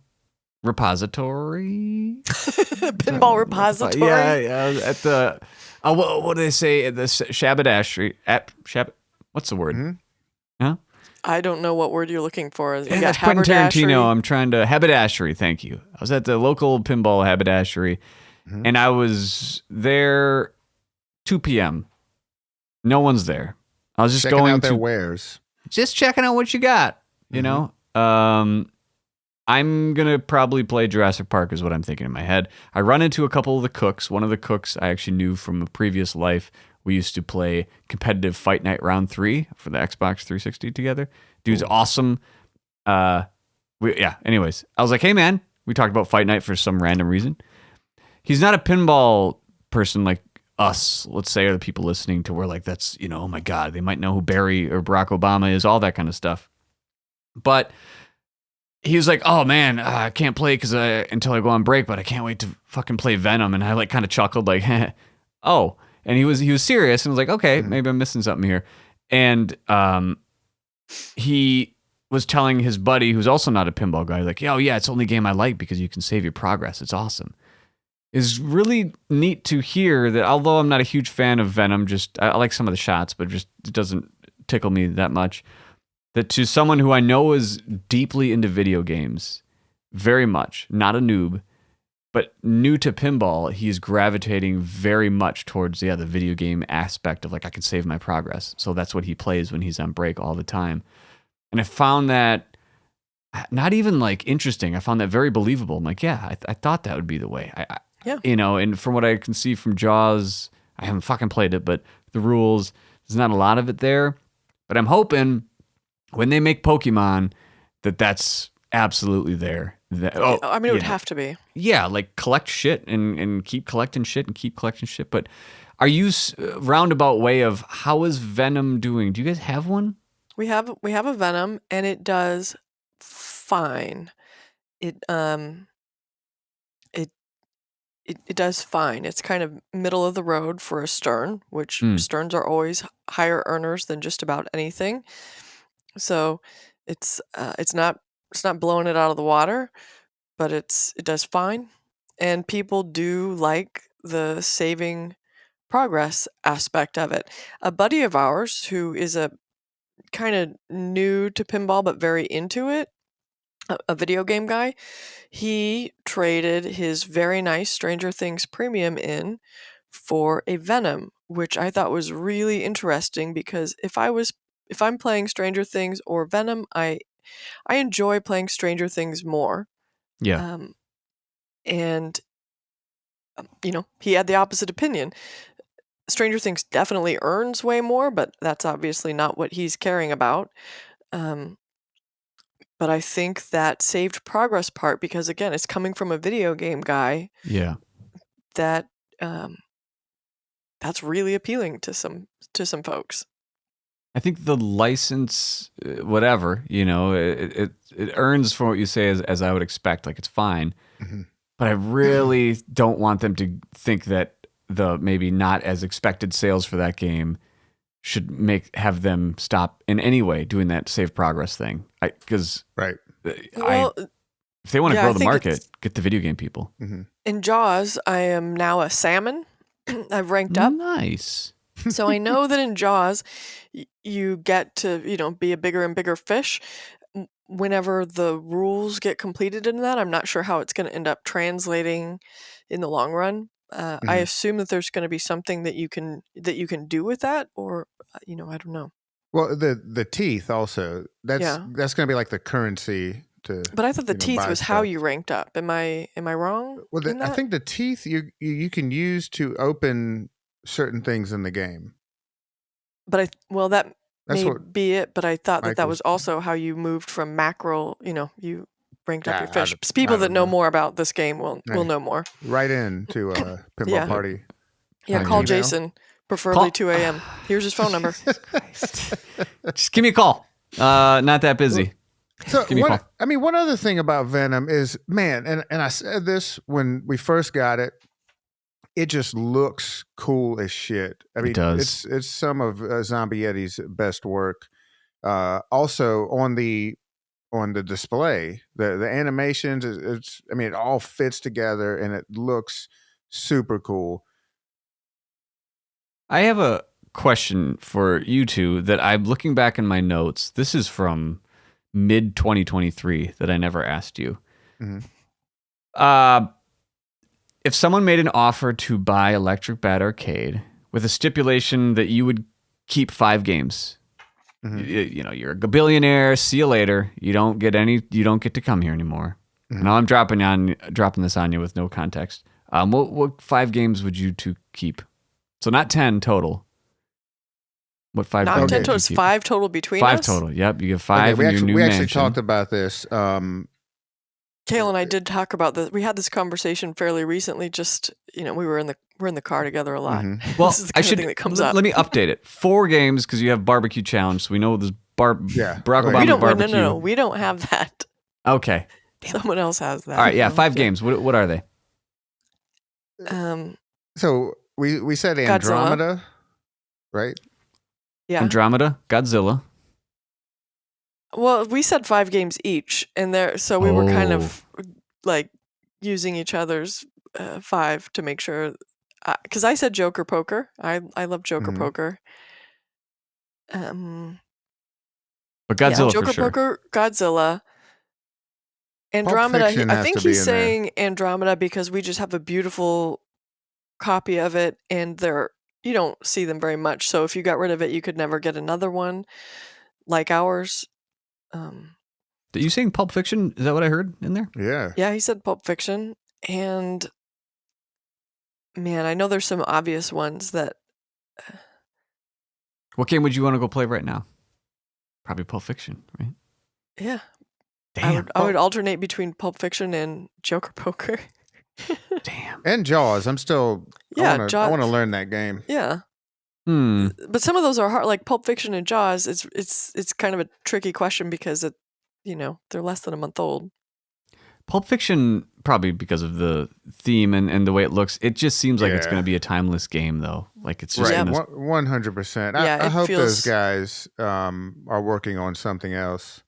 repository. Pinball repository. Yeah, at the. What do they say? At the Haberdashery. What's the word? Mhm. Huh? I don't know what word you're looking for. You Yeah, got that's Quentin haberdashery. Tarantino. I'm trying to haberdashery. Thank you. I was at the local pinball haberdashery, and I was there 2 p.m. No one's there. I was just Checking going out their to wares. just checking out what you got. You know, I'm gonna probably play Jurassic Park is what I'm thinking in my head. I run into a couple of the cooks. One of the cooks I actually knew from a previous life. We used to play competitive Fight Night Round 3 for the Xbox 360 together. Dude's awesome. Anyways, I was like, hey man, we talked about Fight Night for some random reason. He's not a pinball person like us, let's say, or the people listening to where like that's, oh my God, they might know who Barry or Barack Obama is, all that kind of stuff. But he was like, oh man, I can't play until I go on break, but I can't wait to fucking play Venom. And I like kind of chuckled like, oh. And he was serious and was like, okay, maybe I'm missing something here. And he was telling his buddy, who's also not a pinball guy, like, oh yeah, it's the only game I like because you can save your progress. It's awesome. It's really neat to hear that, although I'm not a huge fan of Venom, I like some of the shots, but it doesn't tickle me that much. That to someone who I know is deeply into video games, very much, not a noob, but new to pinball, he's gravitating very much towards the video game aspect of like I can save my progress. So that's what he plays when he's on break all the time. And I found that not even like interesting. I found that very believable. I'm like, yeah, I thought that would be the way. Yeah. And from what I can see from Jaws, I haven't fucking played it, but the rules, there's not a lot of it there. But I'm hoping when they make Pokemon that's absolutely there. I mean, it would have to be. Yeah, like collect shit and keep collecting shit and keep collecting shit. But are you roundabout way of how is Venom doing? Do you guys have one? We have a Venom, and it does fine. It does fine. It's kind of middle of the road for a Stern, which Sterns are always higher earners than just about anything. So it's not blowing it out of the water, but it does fine. And people do like the saving progress aspect of it. A buddy of ours who is a kind of new to pinball but very into it, a video game guy, he traded his very nice Stranger Things premium in for a Venom, which I thought was really interesting because if I'm playing Stranger Things or Venom, I enjoy playing Stranger Things more. Yeah. And he had the opposite opinion. Stranger Things definitely earns way more, but that's obviously not what he's caring about. But I think that saved progress part, because again, it's coming from a video game guy. Yeah. That that's really appealing to some folks. I think the license, whatever, it earns from what you say as I would expect. Like, it's fine. Mhm. But I really don't want them to think that the maybe not as expected sales for that game should have them stop in any way doing that save progress thing. Because Right. Well, if they want to yeah, grow I the think market, get the video game people. Mhm. in Jaws, I am now a salmon. I've ranked up. Nice. So I know that in Jaws, you get to, be a bigger and bigger fish. Whenever the rules get completed in that, I'm not sure how it's going to end up translating in the long run. I Mhm. assume that there's going to be something that you can do with that, or I don't know. Well, the teeth also. That's Yeah. going to be like the currency to. But I thought the teeth buy was how stuff. you ranked up. Am I wrong Well, in I that? think the teeth you can use to open certain things in the game. But that That's may what be it. But I thought that Michael's. was also how you moved from mackerel. You ranked up your I fish. don't- People I that don't know know. more about this game will Hey, know more. right into a pinball Yeah. party. Yeah, I call agree. Jason, preferably 2 a.m. Here's his phone number. Christ. Just give me a call. Not that busy. So Give me a call. one other thing about Venom is, man, and I said this when we first got it. It just looks cool as shit. I mean, does. it's some of Zombie Yeti's best work. Also on the display, the animations, it all fits together and it looks super cool. I have a question for you two that I'm looking back in my notes. This is from mid 2023 that I never asked you. Mhm. If someone made an offer to buy Electric Bat Arcade with a stipulation that you would keep 5 games, Mhm. you're a billionaire. See you later. You don't get to come here anymore. Mhm. Now I'm dropping this on you with no context. What 5 games would you two keep? So not 10 total. What 5 Not games 10 would total. you It's keep? 5 total between 5 us. total. Yep, you get 5 Okay, in your new we actually mansion. talked about this. Kale and I did talk about this. We had this conversation fairly recently. Just we were in the car together a lot. Mhm. Well, This is the kind of thing that comes up. Let me update it. 4 games because you have barbecue challenge. So we know this Yeah, Barack right. Obama We don't. barbecue. No. We don't have that. Okay. Someone else has that. All right. Yeah, No. 5 games. What are they? So we said Godzilla. Andromeda, right? Yeah. Andromeda, Godzilla. Well, we said 5 games each, and so we were kind Oh. of like using each other's 5 to make sure. Because I said Joker Poker. I love Joker Mhm. Poker. But Godzilla Joker for sure. Poker, Godzilla, Andromeda. Fiction I has think to be he's in there. saying Andromeda because we just have a beautiful copy of it, and you don't see them very much. So if you got rid of it, you could never get another one like ours. Are you saying Pulp Fiction? Is that what I heard in there? Yeah. Yeah, he said Pulp Fiction, and man, I know there's some obvious ones that. What game would you want to go play right now? Probably Pulp Fiction, right? Yeah, Damn. I would alternate between Pulp Fiction and Joker Poker. Damn. And Jaws. I'm still. Yeah, I want Jaws. to learn that game. Yeah, Hmm. but some of those are hard, like Pulp Fiction and Jaws. It's kind of a tricky question because they're less than a month old. Pulp Fiction, probably because of the theme and the way it looks, it just seems like it's Yeah. going to be a timeless game, though. Like it's just Right. gonna, 100%. Yeah, I it hope those feels- guys are working on something else.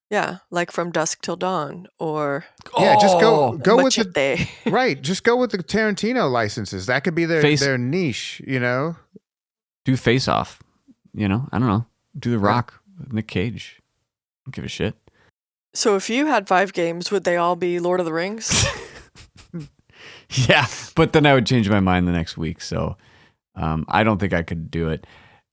Yeah, like From Dusk Till Dawn or Yeah, just Oh! go with the Machete. right. Just go with the Tarantino licenses. That could be their niche. do Face Off. I don't know. Do The Rock with Nick Cage. Don't give a shit. So if you had 5 games, would they all be Lord of the Rings? Yeah, but then I would change my mind the next week. So I don't think I could do it.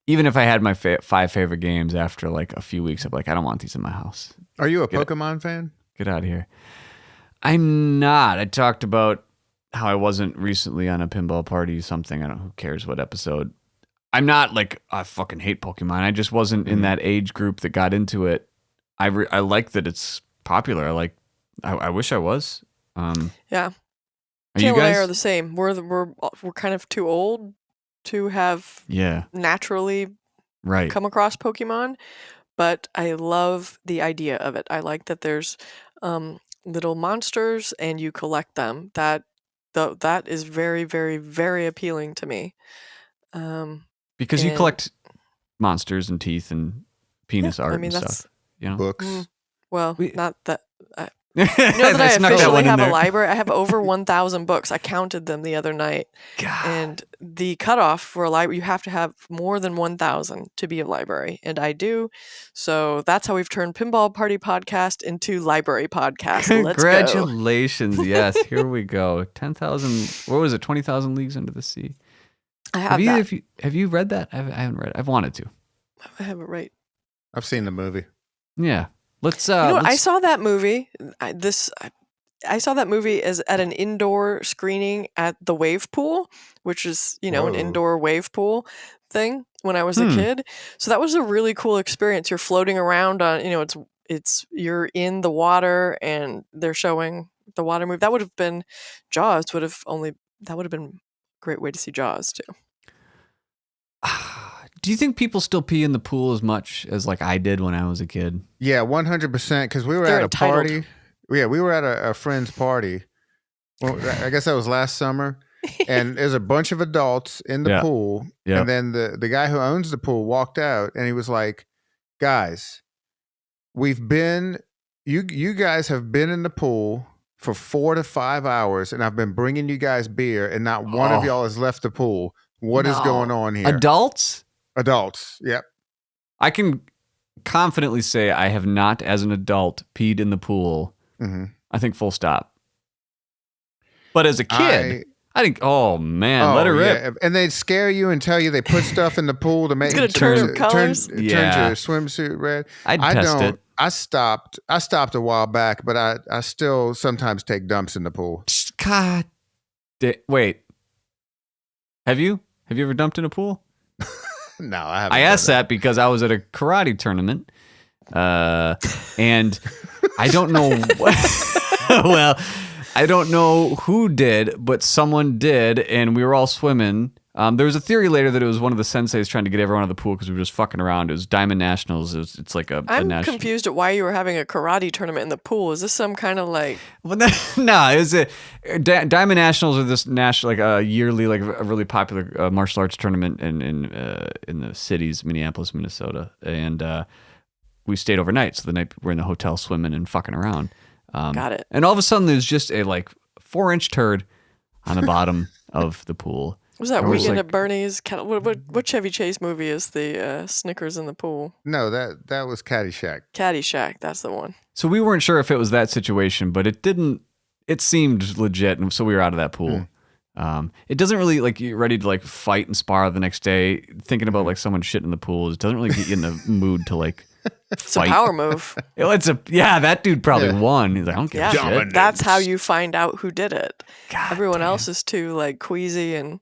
Even if I had my 5 favorite games after like a few weeks, I'm like, I don't want these in my house. Are you a Pokemon fan? Get out of here. I'm not. I talked about how I wasn't recently on a pinball party, something. I don't know, who cares what episode. I'm not like, I fucking hate Pokemon. I just wasn't in that age group that got into it. I like that it's popular. I wish I was. Yeah. Are you Kale and I guys? are the same. We're kind of too old to have Yeah. naturally come across Pokemon, but I love the idea of it. I like that there's little monsters and you collect them. That is very, very, very appealing to me. Because you and- collect monsters and teeth and penis art and stuff. You know, Books. Well, We- not that. you You know that I snuck that officially one in have a there. library. I have over 1,000 books. I counted them the other night. God. And the cutoff for a library, you have to have more than 1,000 to be a library. And I do. So that's how we've turned Pinball Party Podcast into library podcast. Let's go. Congratulations. Yes, here we go. 10,000, what was it? 20,000 Leagues Under the Sea. I have that. Have you read that? I haven't read it. I've wanted to. I have it right. I've seen the movie. Yeah. Let's You know what? I saw that movie. I saw that movie as at an indoor screening at the wave pool, which is, an Whoa. indoor wave pool thing when I was a kid. So that was a really cool experience. You're floating around on, it's you're in the water and they're showing the water move. That would have been Jaws that would have been a great way to see Jaws too. Do you think people still pee in the pool as much as like I did when I was a kid? Yeah, 100%. Because we were They're at a entitled. party. Yeah, we were at a friend's party. Well, I guess that was last summer. And there's a bunch of adults in the Yeah. pool. Yeah. And then the guy who owns the pool walked out and he was like, guys, you guys have been in the pool for 4 to 5 hours and I've been bringing you guys beer and not one of y'all has left the pool. What is No. going on here? Adults? Adults. Yep. I can confidently say I have not, as an adult, peed in the pool. Mm-hmm. I think full stop. But as a kid, I think, oh man, let it rip. Yeah. And they'd scare you and tell you they put stuff in the pool to make It's gonna turn some colors. turn Yeah. your swimsuit red. I'd test it. I stopped a while back, but I still sometimes take dumps in the pool. God. Wait. Have you ever dumped in a pool? No, I haven't. I done asked that because I was at a karate tournament, and I don't know. Well, I don't know who did, but someone did, and we were all swimming. There was a theory later that it was one of the senseis trying to get everyone out of the pool because we were just fucking around. It was Diamond Nationals. It's like a I'm national. confused at why you were having a karate tournament in the pool. Is this some kind of like? Well, no, it was Diamond Nationals are this national, like a yearly, like a really popular martial arts tournament in the cities, Minneapolis, Minnesota, and we stayed overnight. So the night we're in the hotel swimming and fucking around. Got it. And all of a sudden, there's just a like 4-inch turd on the bottom of the pool. Was that I was Weekend like- at Bernie's? What Chevy Chase movie is the Snickers in the pool? No, that was Caddyshack. Caddyshack. That's the one. So we weren't sure if it was that situation, but it didn't. It seemed legit, and so we were out of that pool. It doesn't really like you're ready to like fight and spar the next day. Thinking about like someone shit in the pool, it doesn't really get you in the mood to like It's a fight. power move. That dude probably won. He's like, I don't give Yeah, a shit. Dominant. that's how you find out who did it. God Everyone damn. else is too like queasy and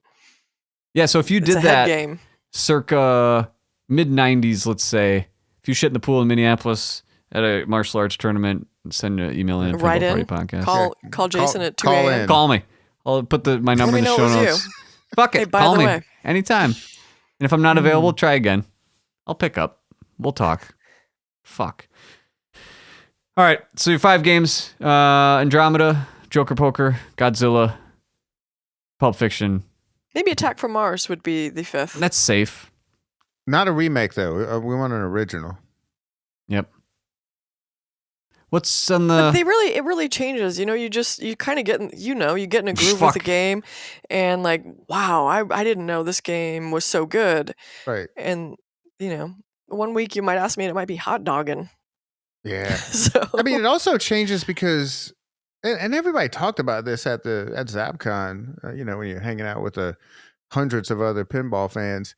Yeah, so if you it's did a head that game. circa mid 90s, let's say, if you shit in the pool in Minneapolis at a martial arts tournament, send an email in. Write Pinball in. Party Podcast. Call Jason at 2 call a.m. in. Call me. I'll put my number me in the know show it was you. notes. Fuck it. Hey, by Call the me way. anytime. And if I'm not available, try again. I'll pick up. We'll talk. Fuck. All right. So your 5 games: Andromeda, Joker Poker, Godzilla, Pulp Fiction. Maybe Attack from Mars would be the 5th. That's safe. Not a remake though. We want an original. Yep. What's on But the? it really changes. You kind of get you get in a groove with the Fuck. game, and like, wow, I didn't know this game was so good. Right. And 1 week you might ask me, and it might be hot dogging. Yeah. So I mean, it also changes because, and everybody talked about this at ZapCon. When you're hanging out with the hundreds of other pinball fans.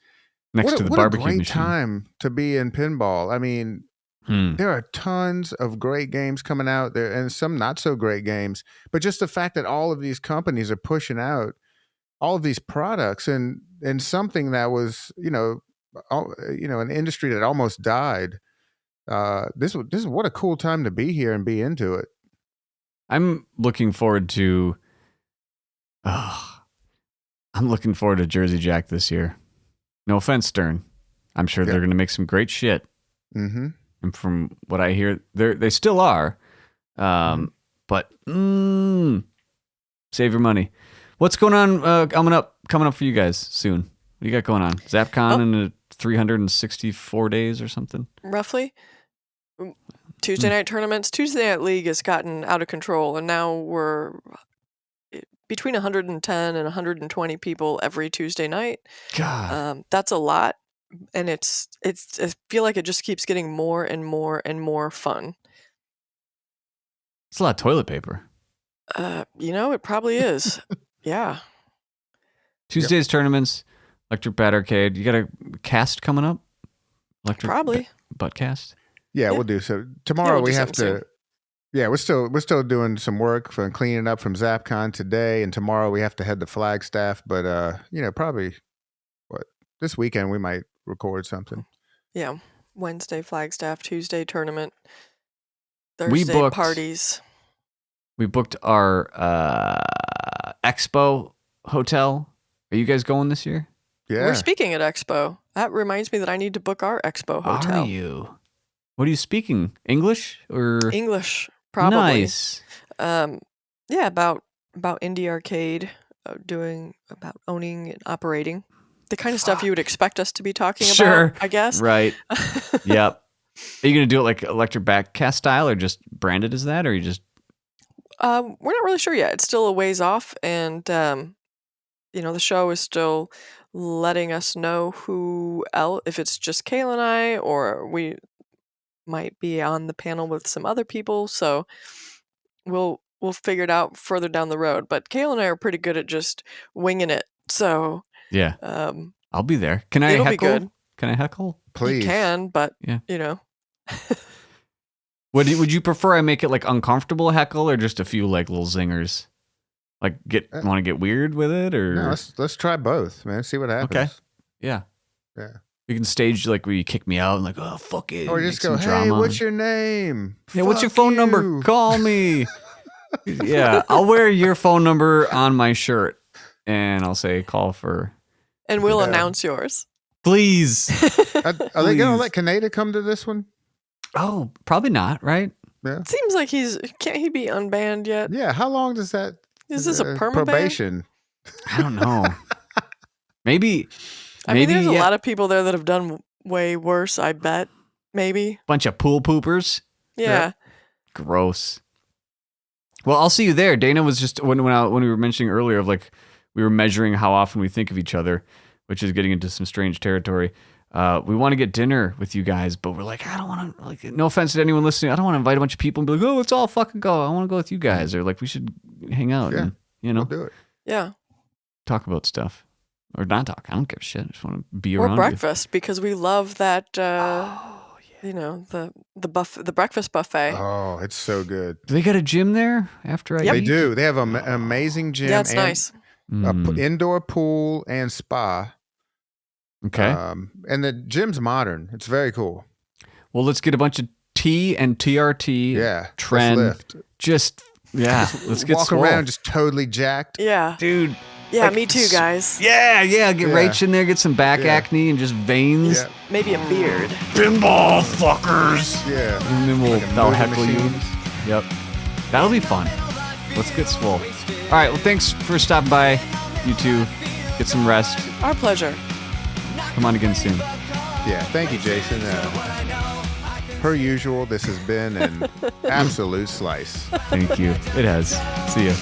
Next to the what barbecue a great machine. time to be in pinball. I mean, there are tons of great games coming out there, and some not so great games. But just the fact that all of these companies are pushing out all of these products, and something that was, an industry that almost died. This is what a cool time to be here and be into it. I'm looking forward to. I'm looking forward to Jersey Jack this year. No offense, Stern. I'm sure they're going to make some great shit. Mm-hmm. And from what I hear, they still are. But save your money. What's going on coming up for you guys soon? What do you got going on? ZapCon in 364 days or something? Roughly. Tuesday night tournaments. Tuesday Night League has gotten out of control, and now we're between 110 and 120 people every Tuesday night. God. That's a lot, and it's I feel like it just keeps getting more and more and more fun. It's a lot of toilet paper. It probably is. Yeah. Tuesdays tournaments, Electric Bat Arcade. You got a cast coming up? Probably. Butt cast? Yeah, we'll do so. Tomorrow we'll we do have something to. Yeah, we're still doing some work for cleaning up from ZapCon today, and tomorrow we have to head to Flagstaff. But probably this weekend we might record something. Yeah. Wednesday Flagstaff, Tuesday tournament, Thursday parties. We booked our Expo hotel. Are you guys going this year? Yeah, We're speaking at Expo. That reminds me that I need to book our Expo hotel. Are you? What are you speaking? English or English, probably. Nice. Yeah, about indie arcade, about owning and operating, the kind of stuff you would expect us to be talking about. I guess. Right. Yep. Are you gonna do it like Electric Bat Cast style, or just branded as that, or you just? We're not really sure yet. It's still a ways off, and the show is still letting us know who else, if it's just Cale and I, or we might be on the panel with some other people. So we'll figure it out further down the road. But Cale and I are pretty good at just winging it. So yeah, I'll be there. Can I it'll heckle? Be good. Can I heckle? please. You can, but Yeah. Would you prefer I make it like uncomfortable heckle, or just a few like little zingers? Like want to get weird with it, or No, let's try both, man. See what happens. Okay. Yeah. You can stage like where you kick me out and like, oh fuck it, Or make just go, some hey, drama. what's your name? Yeah, what's your Fuck phone number? you." Call me. Yeah, I'll wear your phone number on my shirt, and I'll say call for. And we'll announce yours. Please. Are they going to let Kaneda come to this one? Oh, probably not, right? Yeah. It seems like can't he be unbanned yet? Yeah. How long does that? Is this a perma ban? probation? I don't know. Maybe. I mean, there's a lot of people there that have done way worse, I bet. Maybe. Bunch of pool poopers. Yeah. Gross. Well, I'll see you there. Dana was just when we were mentioning earlier of like we were measuring how often we think of each other, which is getting into some strange territory. We want to get dinner with you guys, but we're like, I don't want to, like, no offense to anyone listening, I don't want to invite a bunch of people and be like, oh, let's all fucking go. I want to go with you guys, or like we should hang out and We'll do it. Yeah. talk about stuff. Or not talk. I don't give a shit. I just want to be Or around breakfast, because we love that. Yeah. The breakfast buffet. Oh, it's so good. Do they got a gym there after I They eat? do. They have an amazing gym. Yeah, it's and nice. Indoor pool and spa. Okay. And the gym's modern. It's very cool. Well, let's get a bunch of T and TRT. Yeah. Trend. Let's lift. Let's get Walk swole. around just totally jacked. Yeah. Dude. Yeah, like, me too, guys. Yeah. Get Rach in there, get some back acne and just veins. Yeah. Maybe a beard. Pinball fuckers. Yeah. And then Like a I'll movie heckle you. machines. Yep. That'll be fun. Let's get swole. All right. Well, thanks for stopping by, you two. Get some rest. Our pleasure. Come on again soon. Yeah. Thank you, Jason. Per usual, this has been an absolute slice. Thank you. It has. See ya.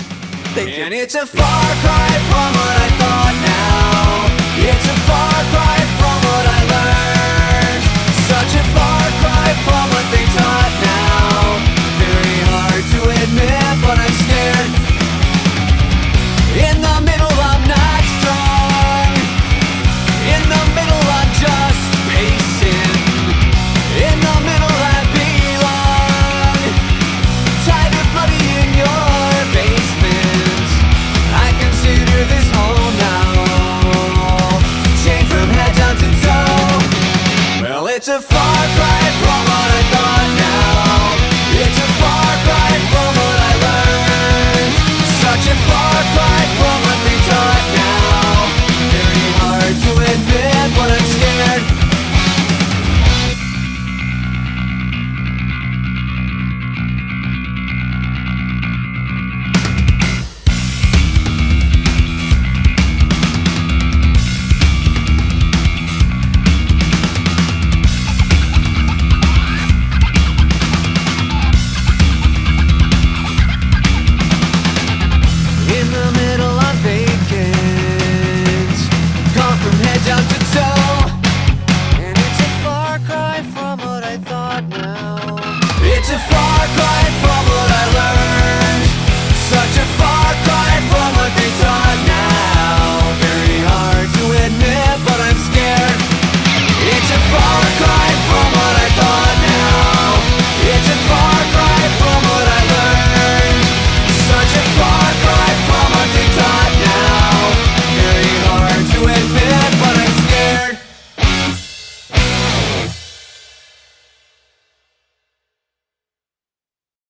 Thank you. And it's a far cry from what I thought now. It's a far cry from what I learned. Such a far cry from what they taught now. Very hard to admit, but I'm scared. In the middle, I'm not strong. In the middle, I'm just pacing. In the middle, I belong. Tired of bloody in your basement. I consider this home now. Chained from head down to toe. Well, it's a far cry from what I thought now. to fall.